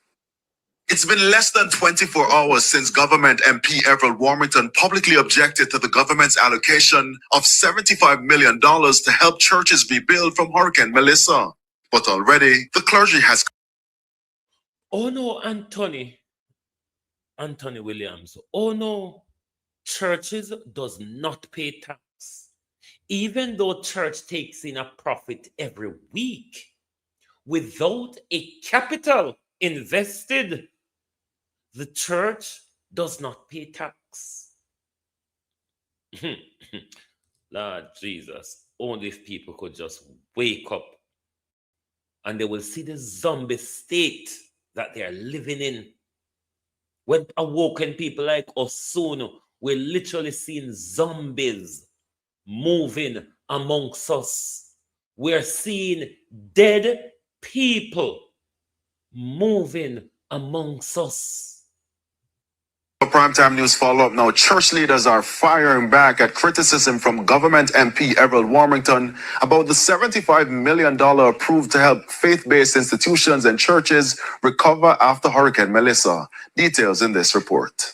It's been less than 24 hours since government MP Everett Warmington publicly objected to the government's allocation of $75 million to help churches rebuild from Hurricane Melissa. But already, the clergy has... Oh no, Anthony Williams. Oh no, churches does not pay tax. even though church takes in a profit every week, without a capital invested, the church does not pay tax. Lord Jesus, only if people could just wake up and they will see the zombie state that they are living in. When awoken people like us soon, we're literally seeing zombies moving amongst us. We're seeing dead people moving amongst us. For Primetime News follow-up now, church leaders are firing back at criticism from government MP Everett Warmington about the $75 million approved to help faith-based institutions and churches recover after Hurricane Melissa. Details in this report.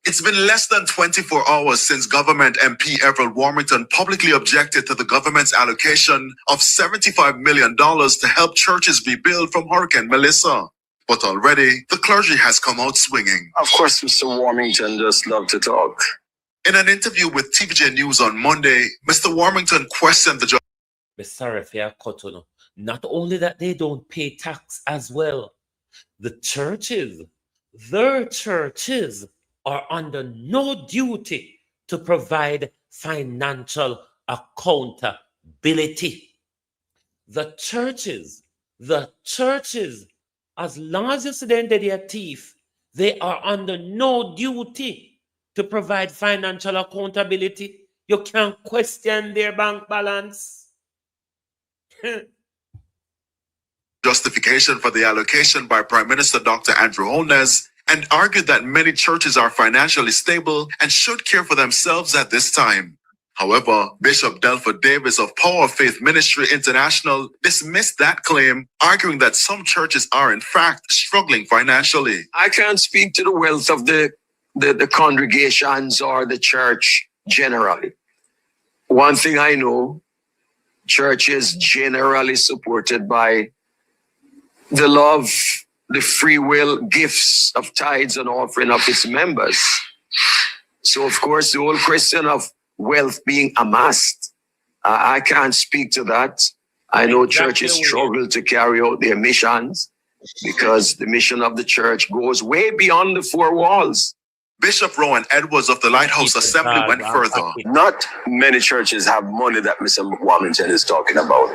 It's been less than 24 hours since government MP Everett Warmington publicly objected to the government's allocation of $75 million to help churches rebuild from Hurricane Melissa. But already, the clergy has come out swinging. Of course, Mr. Warmington just love to talk. In an interview with TVJ News on Monday, Mr. Warmington questioned the judge. Sorry for your cut on. Not only that they don't pay tax as well, the churches, their churches are under no duty to provide financial accountability. The churches, as long as you see them into their teeth, they are under no duty to provide financial accountability. You can't question their bank balance. Justification for the allocation by Prime Minister Dr. Andrew Holness and argued that many churches are financially stable and should care for themselves at this time. However, Bishop Delford Davis of Power of Faith Ministry International dismissed that claim, arguing that some churches are in fact struggling financially. I can't speak to the wealth of the congregations or the church generally. One thing I know, church is generally supported by the love, the free will gifts of tithes and offering of its members. So of course, the whole question of wealth being amassed, I can't speak to that. I know churches struggle to carry out their missions because the mission of the church goes way beyond the four walls. Bishop Rowan Edwards of the Lighthouse Assembly went further. Not many churches have money that Mr. Warmington is talking about.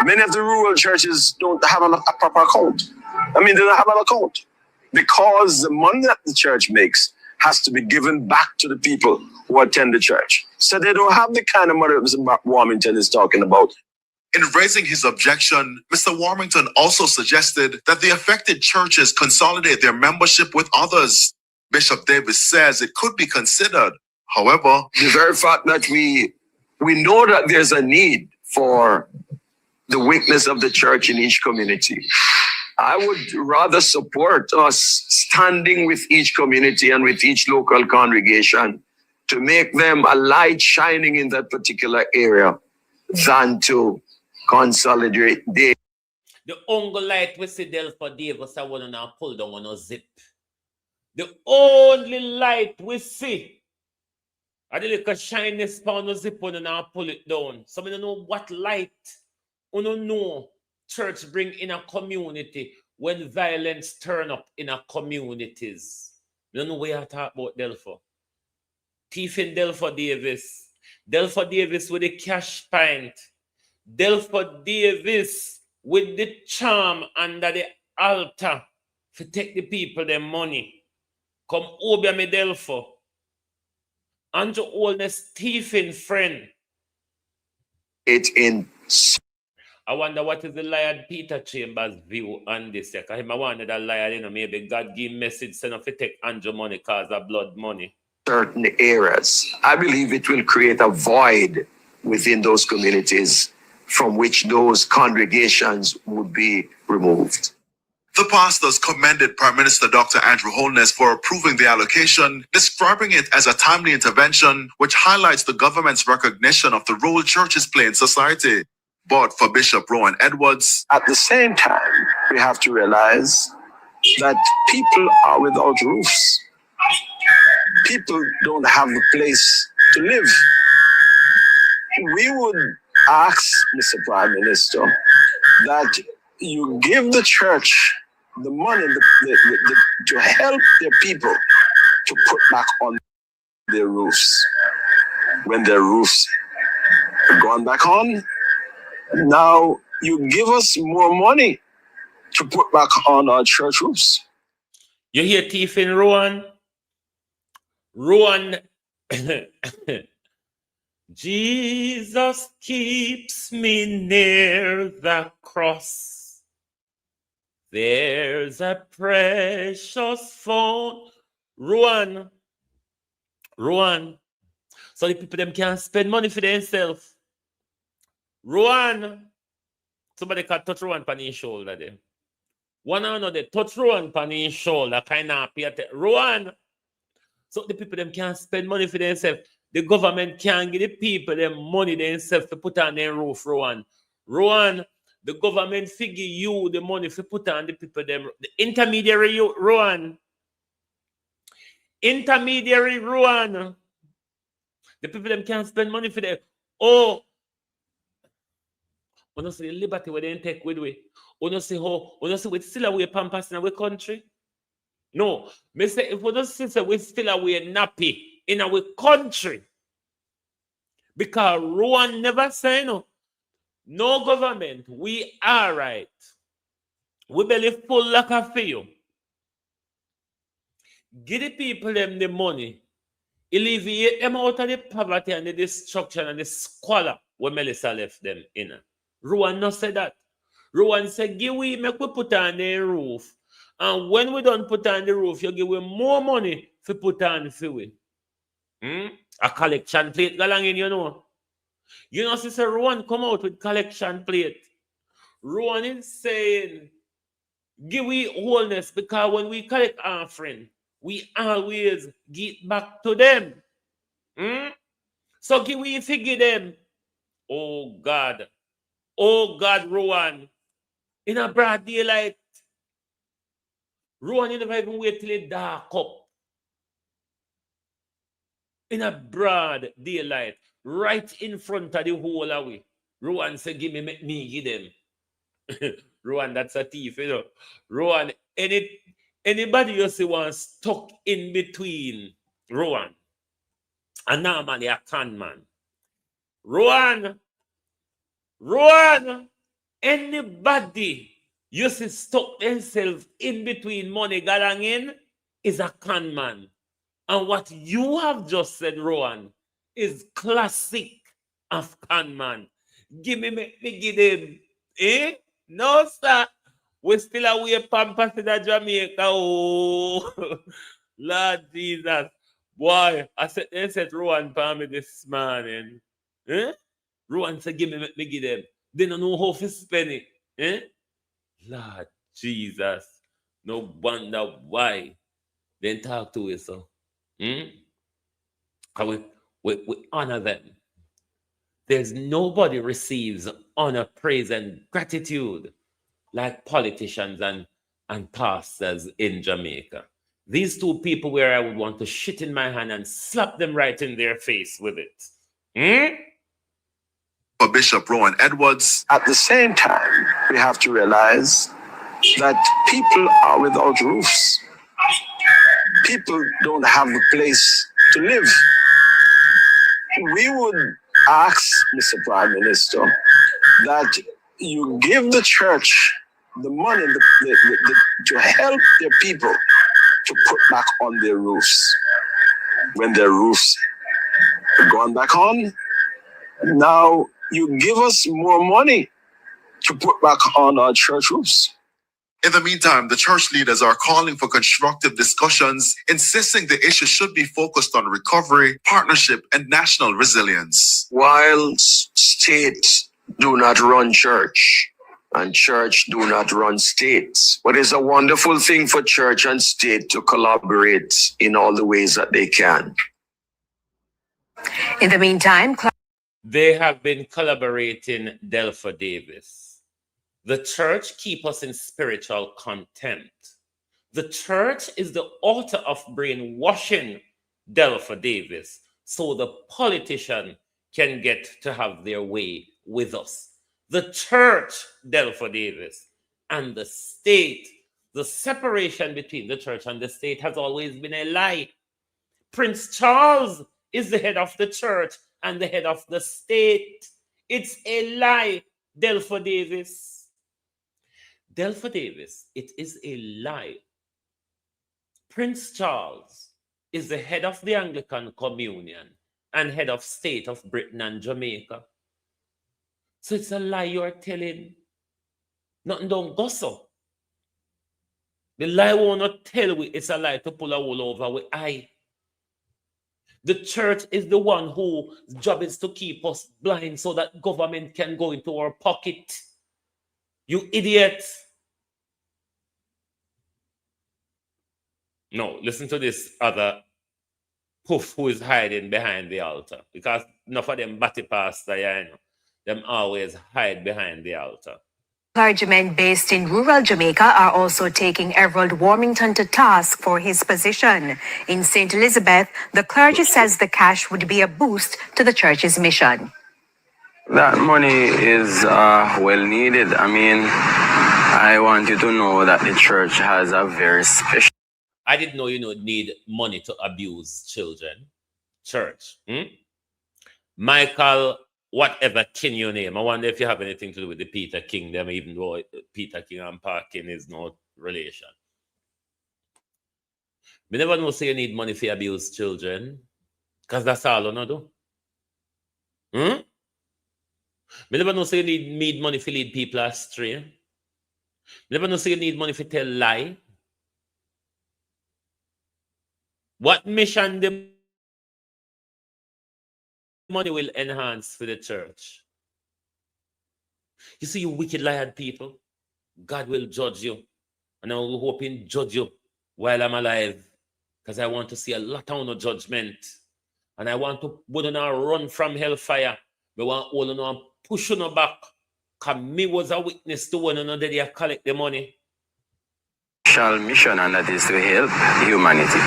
Many of the rural churches don't have a proper account. They don't have an account because the money that the church makes has to be given back to the people who attend the church. So they don't have the kind of money that Mr. Warmington is talking about. In raising his objection, Mr. Warmington also suggested that the affected churches consolidate their membership with others. Bishop Davis says it could be considered. However, the very fact that we know that there's a need for the weakness of the church in each community, I would rather support us standing with each community and with each local congregation to make them a light shining in that particular area than to consolidate. The only light we see Delford Davis I want to pull down on a zip. The only light we see, I did like a shiny spawn zip on and pull it down. So we don't know what light, we don't know church bring in a community when violence turn up in a communities. We don't know where I talk about Delford. Thief in Delford Davis. Delford Davis with the cash pint. Delford Davis with the charm under the altar to take the people their money. Come over me, Delford. Andrew Oldness, thieving friend. I wonder what is the Lion Peter Chambers' view on this. Because I wonder that Lion, maybe God give message send off to take Andrew money because of blood money. Certain areas, I believe it will create a void within those communities from which those congregations would be removed. The pastors commended Prime Minister Dr. Andrew Holness for approving the allocation, describing it as a timely intervention which highlights the government's recognition of the role churches play in society. But for Bishop Rowan Edwards, at the same time, we have to realize that people are without roofs. People don't have a place to live. We would ask, Mr. Prime Minister, that you give the church the money to help their people to put back on their roofs. When their roofs are gone back on, now you give us more money to put back on our church roofs. You hear thief in Rowan? Rowan. Jesus keeps me near the cross. There's a precious phone. Rowan. So the people them can't spend money for themselves. Rowan. Somebody can touch Rowan on his shoulder there. One or another touch Rowan on his shoulder, kind of pay attention. Rowan. So the people them can't spend money for themselves. The government can't give the people them money themselves to put on their roof, Rowan. Rowan, the government figure you the money to put on the people them. The intermediary, you, Rowan. Intermediary, Rowan. The people them can't spend money for them. Oh, we don't see the liberty where they take with we. We don't see how, we don't see we still away pampas in our country. No, me say if we don't see we still away nappy in our country. Because Rowan never say no. No government, we are right. We belly full like a feel. Give the people them the money. Alleviate them out of the poverty and the destruction and the squalor where Melissa left them in. Rowan not say that. Rowan said, give we make we put on the roof. And when we don't put on the roof, you give we more money to put on for we. A collection plate galang in, you know. You know, Sister Rowan come out with collection plate. Rowan is saying, give we wholeness, because when we collect offering, we always give back to them. So give we figure them. Oh God, Rowan. In a broad daylight. Rowan, you never even wait till it dark up. In a broad daylight, right in front of the whole away. Rowan said, give me, make me give them. Rowan, that's a thief, you know. Rowan, anybody you see one stuck in between Rowan and normally a con man. Rowan, anybody you see stuck themselves in between money galang in is a con man. And what you have just said, Rowan, is classic of con man. Give me, give them. Eh? No, sir. We still away pampas in Jamaica. Oh, Lord Jesus. Boy, they said Rowan for me this morning. Eh? Rowan said, give me, give them. They don't know how to spend it. Eh? Lord Jesus. No wonder why. Then talk to us, so. We honor them. There's nobody receives honor, praise, and gratitude like politicians and pastors in Jamaica. These two people where I would want to shit in my hand and slap them right in their face with it. For Bishop Rowan Edwards. At the same time, we have to realize that people are without roofs. People don't have a place to live. We would ask, Mr. Prime Minister, that you give the church the money to help their people to put back on their roofs. When their roofs are gone back on, now you give us more money to put back on our church roofs. In the meantime, the church leaders are calling for constructive discussions, insisting the issue should be focused on recovery, partnership, and national resilience. While state do not run church and church do not run state, but it's a wonderful thing for church and state to collaborate in all the ways that they can. In the meantime, they have been collaborating, Delpha Davis. The church keeps us in spiritual contempt. The church is the author of brainwashing, Delpha Davis, so the politician can get to have their way with us. The church, Delphi Davis, and the state, the separation between the church and the state has always been a lie. Prince Charles is the head of the church and the head of the state. It's a lie, Delphi Davis. Delphi Davis, it is a lie. Prince Charles is the head of the Anglican Communion and head of state of Britain and Jamaica. So it's a lie you're telling. Nothing don't go so. The lie will not tell we it's a lie to pull a wool over with eye. The church is the one whose job is to keep us blind so that government can go into our pocket. You idiot. No, listen to this other poof who is hiding behind the altar. Because enough of them batty pastor, you know, them always hide behind the altar. Clergymen based in rural Jamaica are also taking Everald Warmington to task for his position. In St. Elizabeth, the clergy says the cash would be a boost to the church's mission. That money is well needed. I mean, I want you to know that the church has a very special... I didn't know you need money to abuse children. Church. Michael, whatever king you name. I wonder if you have anything to do with the Peter Kingdom, even though Peter King and Parkin is no relation. We never know say you need money for abuse children. Because that's all you know do. We never know say you need money for lead people astray. We never know say you need money for tell lie. What mission the money will enhance for the church? You see, you wicked liar people, God will judge you. And I'm hoping judge you while I'm alive. Because I want to see a lot of no judgment. And I want to run from hellfire. I want all to push on back. Because me was a witness to one another they collect the money. mission, and that is to help humanity.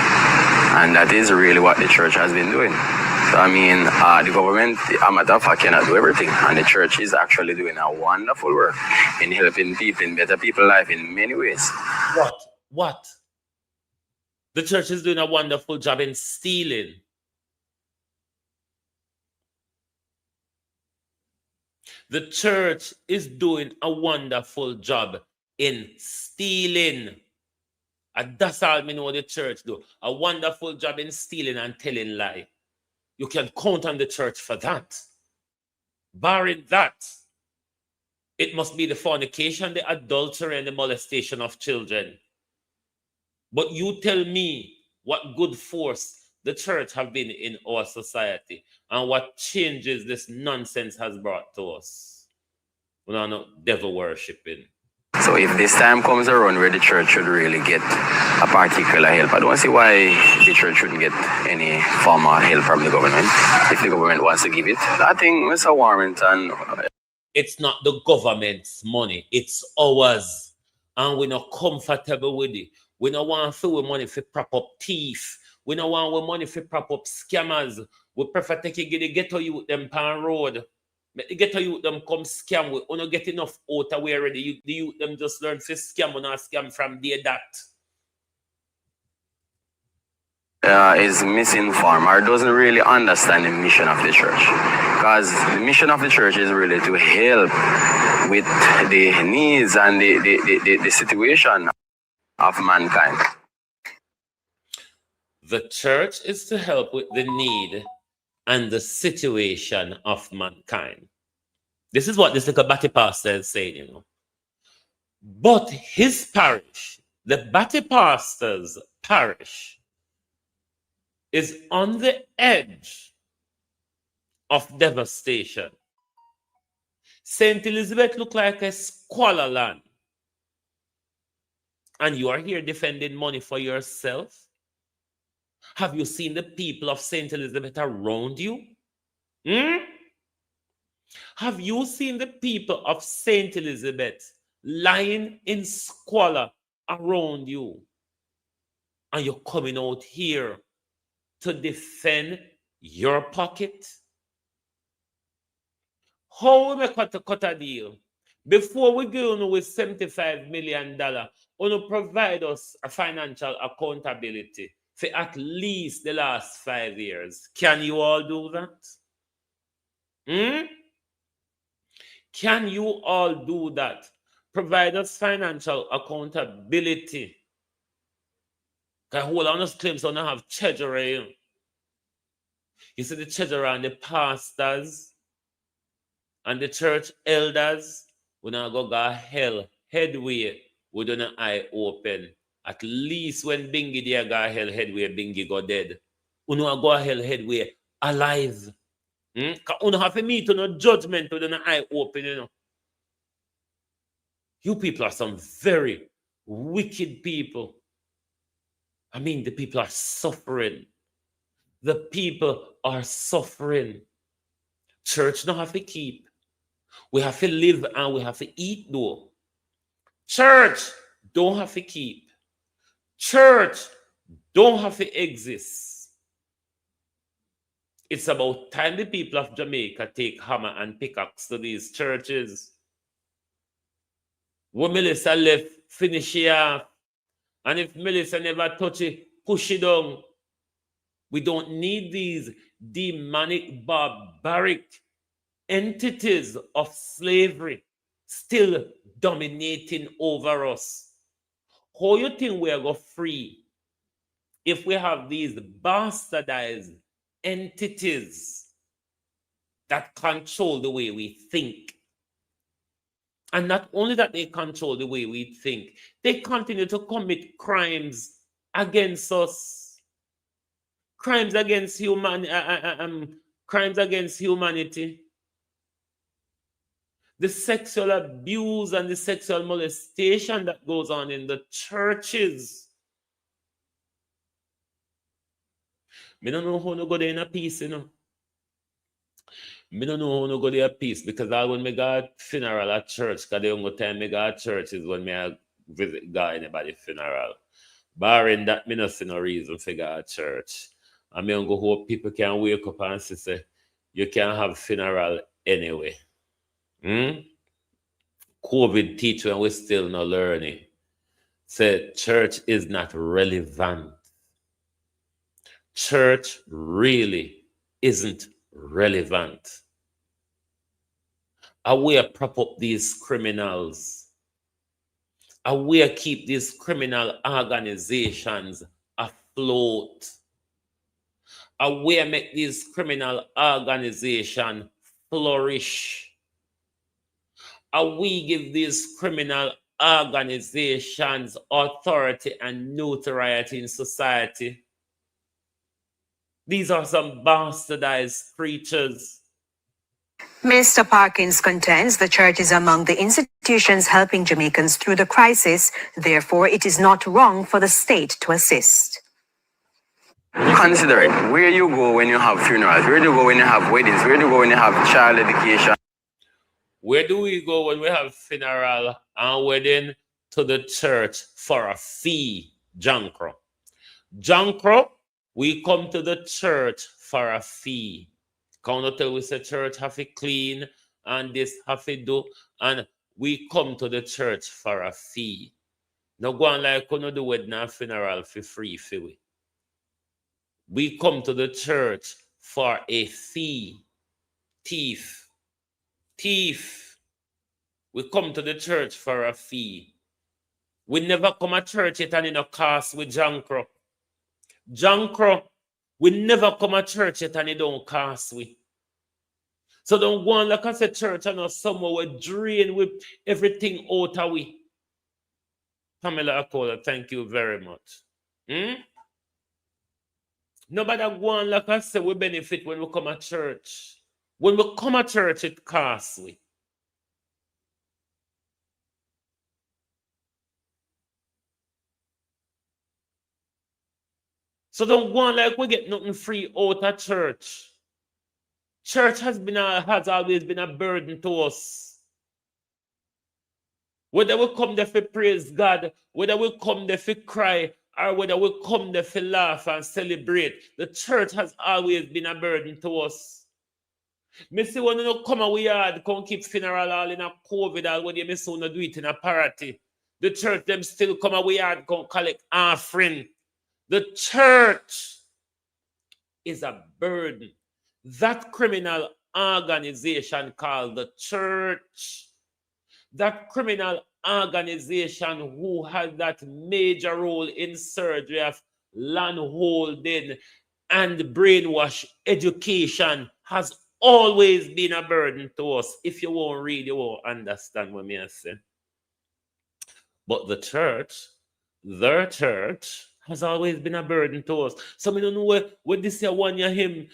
And that is really what the church has been doing. So, I mean, the government, a matter of fact, cannot do everything. And the church is actually doing a wonderful work in helping people, in better people's life in many ways. What? The church is doing a wonderful job in stealing. The church is doing a wonderful job in stealing. And that's all me know the church do. A wonderful job in stealing and telling lie. You can count on the church for that. Barring that, it must be the fornication, the adultery, and the molestation of children. But you tell me what good force the church have been in our society and what changes this nonsense has brought to us. We are not devil worshipping. So if this time comes around where the church should really get a particular help, I don't see why the church shouldn't get any form of help from the government if the government wants to give it. I think Mr. Warmington... It's not the government's money, it's ours. And we're not comfortable with it. We don't want to with money for prop up thief. We don't want with money for prop up scammers. We prefer take the ghetto youth them pan road. Make the ghetto youth them come scam. We don't get enough out of where the youth them just learn to scam and not scam from day that. Is misinformed or doesn't really understand the mission of the church. Because the mission of the church is really to help with the needs and the situation of mankind. The church is to help with the need and the situation of mankind. This is what this little Batty pastor is saying, you know. But his parish, the Batty pastor's parish, is on the edge of devastation. St. Elizabeth look like a squalor land. And you are here defending money for yourself? Have you seen the people of St. Elizabeth around you? Have you seen the people of St. Elizabeth lying in squalor around you? And you're coming out here to defend your pocket? How we make cut a deal? Before we go on with $75 million, we provide us a financial accountability for at least the last 5 years. Can you all do that? Can you all do that? Provide us financial accountability. Because whole honest claims don't have treasury. You see the treasurer and the pastors and the church elders, we not go hell headway with an eye open. At least when Bingy there go hell headway, Bingy go dead. We not go hell headway alive. Because we don't have to meet no judgment with an eye open, you know. You people are some very wicked people. I mean, the people are suffering. The people are suffering. Church don't have to keep. We have to live and we have to eat though. Church don't have to keep. Church don't have to exist. It's about time the people of Jamaica take hammer and pickaxe to these churches. When Melissa left, finish it off. And if Melissa never touch it, push it down. We don't need these demonic, barbaric entities of slavery still dominating over us. How you think we are going free if we have these bastardized entities that control the way we think? And not only that they control the way we think, they continue to commit crimes against us. Crimes against crimes against humanity. The sexual abuse and the sexual molestation that goes on in the churches. Me don't know how to go there in a peace, you know. Me don't know how to go there in peace because all when me go funeral at church, because the only time me go at church is when me visit God anybody funeral. Barring that, me not see no reason for go at church. I mean, go hope people can wake up and say, you can have funeral anyway. COVID teach when we're still not learning. Say church is not relevant. Church really isn't relevant. How we prop up these criminals? How we keep these criminal organizations afloat? How we make these criminal organizations flourish? How we give these criminal organizations authority and notoriety in society? These are some bastardized creatures. Mr. Parkins contends the church is among the institutions helping Jamaicans through the crisis. Therefore, it is not wrong for the state to assist. Consider it. Where you go when you have funerals? Where do you go when you have weddings? Where do you go when you have child education? Where do we go when we have funeral and wedding? To the church for a fee, Jankro. Jankro, we come to the church for a fee. Can't tell we say church have to clean and this have to do, and we come to the church for a fee. No go on like we do wedding and funeral for free for we. We come to the church for a fee. Thief. We come to the church for a fee. We never come to church yet and in a cost with Jankro. Jankro, we never come to church yet and it don't cost we. So don't go on like I said church and not somewhere we drain with everything out of we. Pamela Akola, thank you very much. Nobody go on like I said we benefit when we come to church. When we come to church, it costs we. So don't go on like we get nothing free out of church. Church has always been a burden to us. Whether we come there for praise God, whether we come there for cry, or whether we come there for laugh and celebrate, the church has always been a burden to us. Me see when you come away yard, come keep funeral all in a COVID, all when you miss do it in a party. The church them still come away yard, come collect offering. The church is a burden. That criminal organization called the church, that criminal organization who has that major role in surgery of land holding and brainwash education, has always been a burden to us. If you won't read, you won't understand what I say. But the church, their church, has always been a burden to us. So I don't know what this year one year him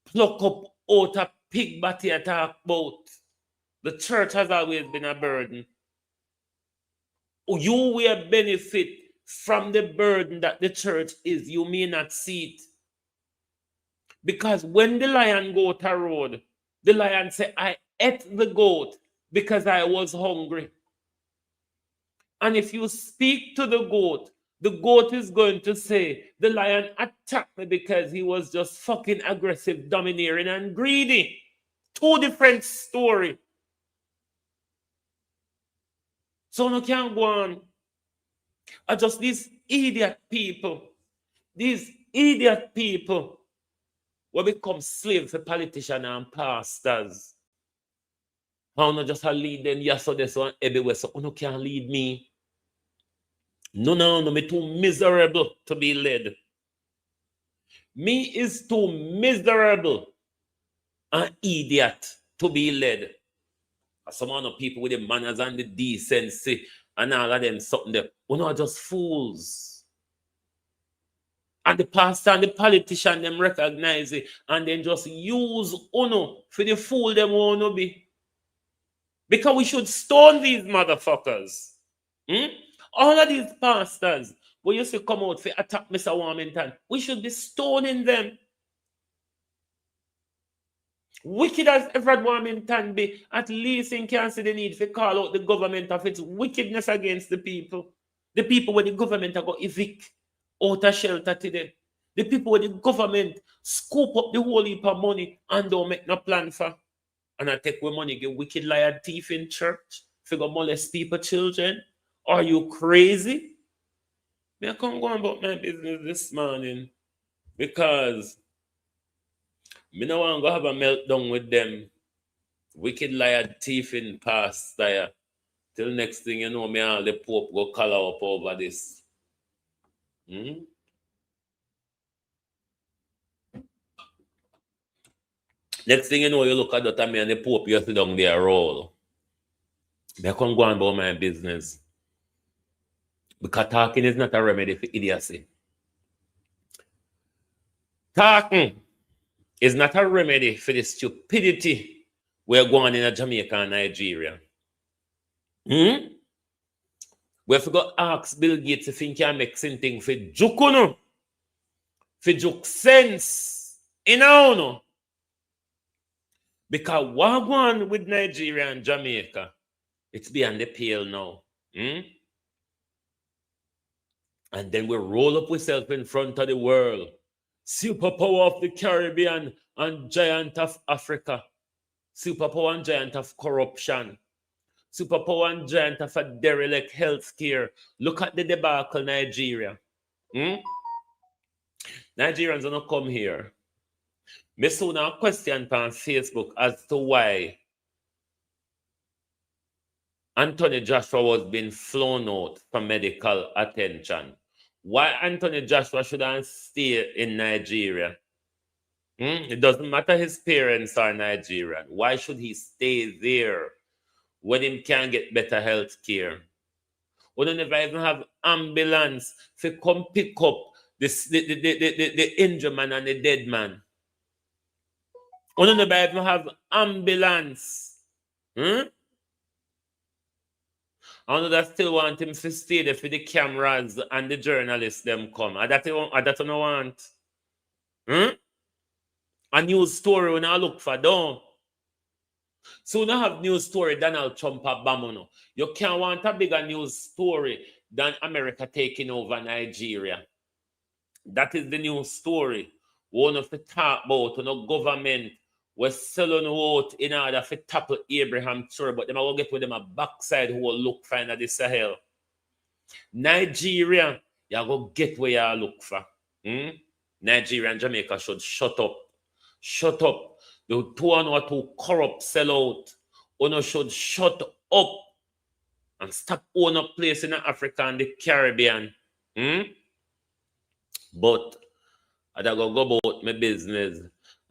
pluck up out a pig body and talk about. The church has always been a burden. You will benefit from the burden that the church is. You may not see it. Because when the lion go to road, the lion say, I ate the goat because I was hungry. And if you speak to the goat is going to say, the lion attacked me because he was just fucking aggressive, domineering, and greedy. Two different stories. So no can go on. Are just these idiot people will become slaves for politicians and pastors. How not just lead them, yes, so this one everywhere, so no can lead me. No, me too miserable to be led. Me is too miserable and idiot to be led. Some of the people with the manners and the decency and all of them something there. We are just fools. And the pastor and the politician them recognize it and then just use uno for the fool them wanna be. Because we should stone these motherfuckers. All of these pastors who used to come out for attack Mr. Warmington, we should be stoning them. Wicked as Everett Warmington be, at least in can see the need to call out the government of its wickedness against the people. The people where the government are going to evict out of shelter today. The people where the government scoop up the whole heap of money and don't make no plan for. And I take with money, get wicked liar thief in church, figure molest people, children. Are you crazy? I can't go about my business this morning because I don't want to have a meltdown with them. Wicked liar thief in pastor. Till next thing you know, me all the Pope go color up over this. Next thing you know, you look at that me and the Pope, you sit down there roll. I can't go on about my business. Because talking is not a remedy for idiocy. Talking is not a remedy for the stupidity we're going in Jamaica and Nigeria. We have to go ask Bill Gates if he can make something for Jukuno, for Juk sense, no. Because what going on with Nigeria and Jamaica, it's beyond the pale now. And then we roll up ourselves in front of the world. Superpower of the Caribbean and giant of Africa. Superpower and giant of corruption. Superpower and giant of a derelict healthcare. Look at the debacle Nigeria. Nigerians are not come here. Me saw now a question on Facebook as to why Anthony Joshua was being flown out for medical attention. Why Anthony Joshua shouldn't stay in Nigeria? It doesn't matter his parents are Nigerian. Why should he stay there when he can get better health care? We don't never even have ambulance to come pick up the injured man and the dead man. We don't never even have ambulance. I know that still want him to stay there for the cameras and the journalists them come. I that don't want. A news story when I look for don't. So now have news story Donald Trump a bamono. You can't want a bigger news story than America taking over Nigeria. That is the news story. One of the talk about government was selling out in order to tackle Abraham Tour, but them will get with them a backside who will look for in the Sahel. Nigeria, you go get where you look for. Nigeria and Jamaica should shut up. Shut up. The two and what who corrupt sell out. Uno should shut up and stop owning a place in Africa and the Caribbean. But I go about my business.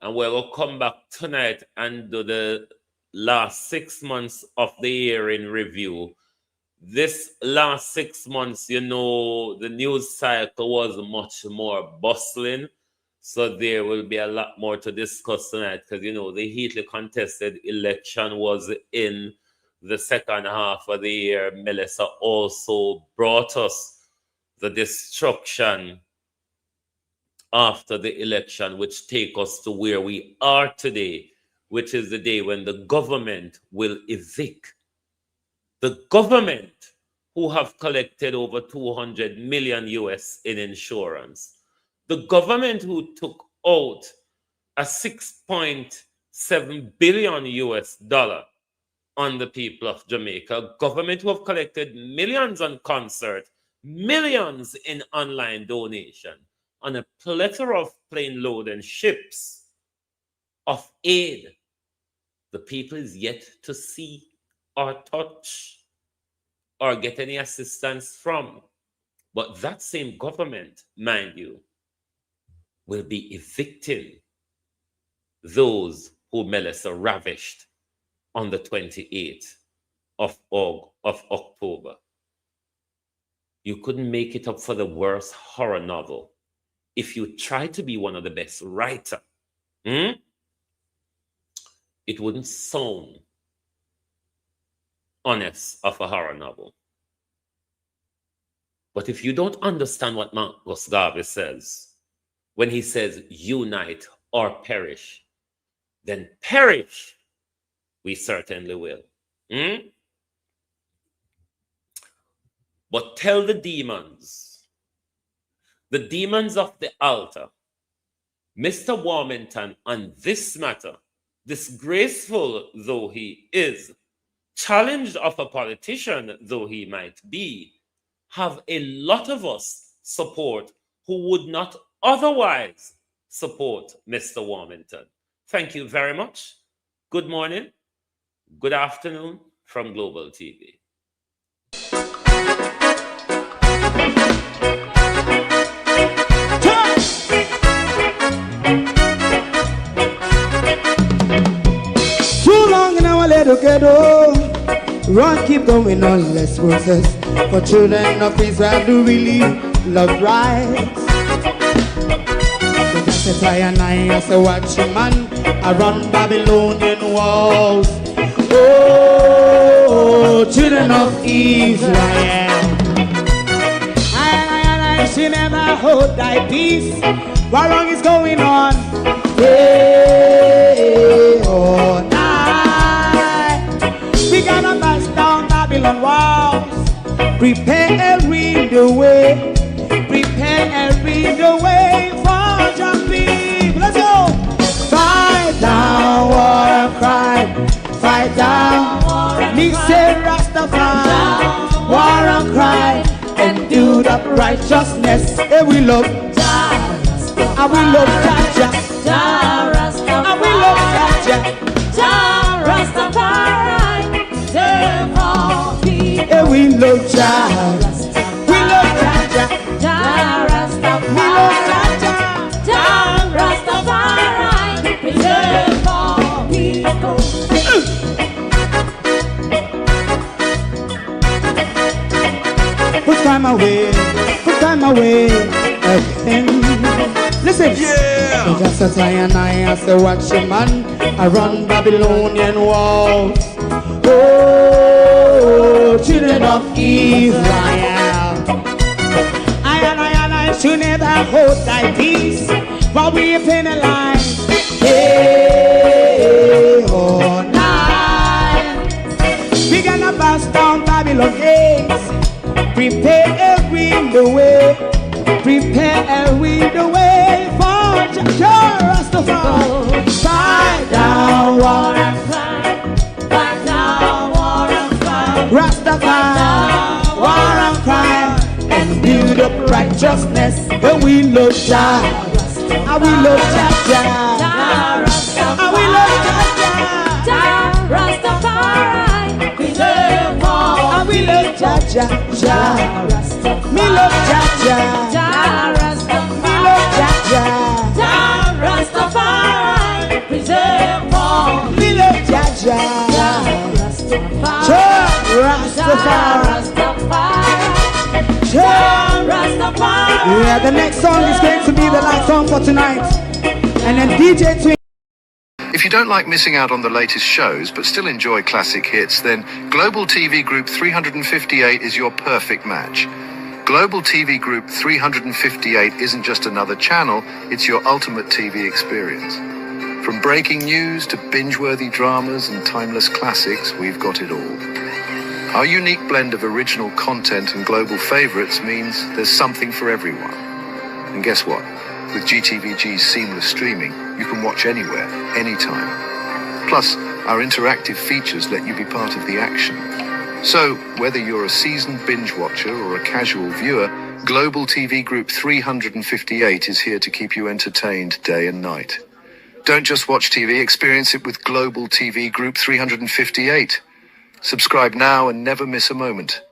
And we're going to come back tonight and do the last 6 months of the year in review. This last 6 months, you know, the news cycle was much more bustling. So there will be a lot more to discuss tonight because, you know, the heatedly contested election was in the second half of the year. Melissa also brought us the destruction after the election, which take us to where we are today, which is the day when the government will evict. The government who have collected over 200 million US in insurance. The government who took out a 6.7 billion US dollar on the people of Jamaica. Government who have collected millions on concert, millions in online donation, on a plethora of plane load and ships of aid. The people is yet to see or touch or get any assistance from. But that same government, mind you, will be evicting those who Melissa ravished on the 28th of October. You couldn't make it up for the worst horror novel if you try to be one of the best writers. It wouldn't sound honest of a horror novel. But if you don't understand what Marcus Garvey says, when he says unite or perish, then perish we certainly will. But tell the demons of the altar, Mr. Warmington, on this matter, disgraceful though he is, challenged of a politician though he might be, have a lot of us support who would not otherwise support Mr. Warmington. Thank you very much. Good morning, good afternoon from Global TV. Too long in our little ghetto, run keep going on less process. For children of Israel do really love rights. So that's a tie and I as a watching man around Babylonian walls. Oh, children of Israel, I should never hold thy peace. What wrong is going on? Day or night, we gotta bust down Babylon walls. Prepare and read the way. Prepare and read the way for your people. Let's go. Fight down, war and cry. Fight down, listen Rastafari. War and cry and do the righteousness. And we love Jah, and we love Jah. And we love Jah. Jah Rastafari, save all people. And we love Jah. We love Jah. Jah Rastafari. We love Jah. Jah Rastafari, save all people. Put time away again. Listen, yeah. So just a tie and I as a watching man around Babylonian walls. Oh, children of Israel, I should never hold thy peace while we penalize day or night. We gonna bust down Babylon gates. Prepare and read the way. Prepare and read the way for Jah Rastafari. Fight down. war and crime. Right now, war and crime. Rastafari, war and crime. And build up righteousness. And we love Jah. And we love Jah. And we love Jah. Rastafari, preserve all. And we love Jah. Me love Jah. Me love Jah. Rastafari, preserve all. Me love Jah. Rastafari. Yeah, the next song is going to be the last song for tonight. And then DJ Twin. If you don't like missing out on the latest shows but still enjoy classic hits, then Global TV Group 358 is your perfect match. Global TV Group 358 isn't just another channel, it's your ultimate TV experience. From breaking news to binge-worthy dramas and timeless classics, we've got it all. Our unique blend of original content and global favorites means there's something for everyone. And guess what? With GTVG's seamless streaming, you can watch anywhere, anytime. Plus, our interactive features let you be part of the action. So, whether you're a seasoned binge watcher or a casual viewer, Global TV Group 358 is here to keep you entertained day and night. Don't just watch TV, experience it with Global TV Group 358. Subscribe now and never miss a moment.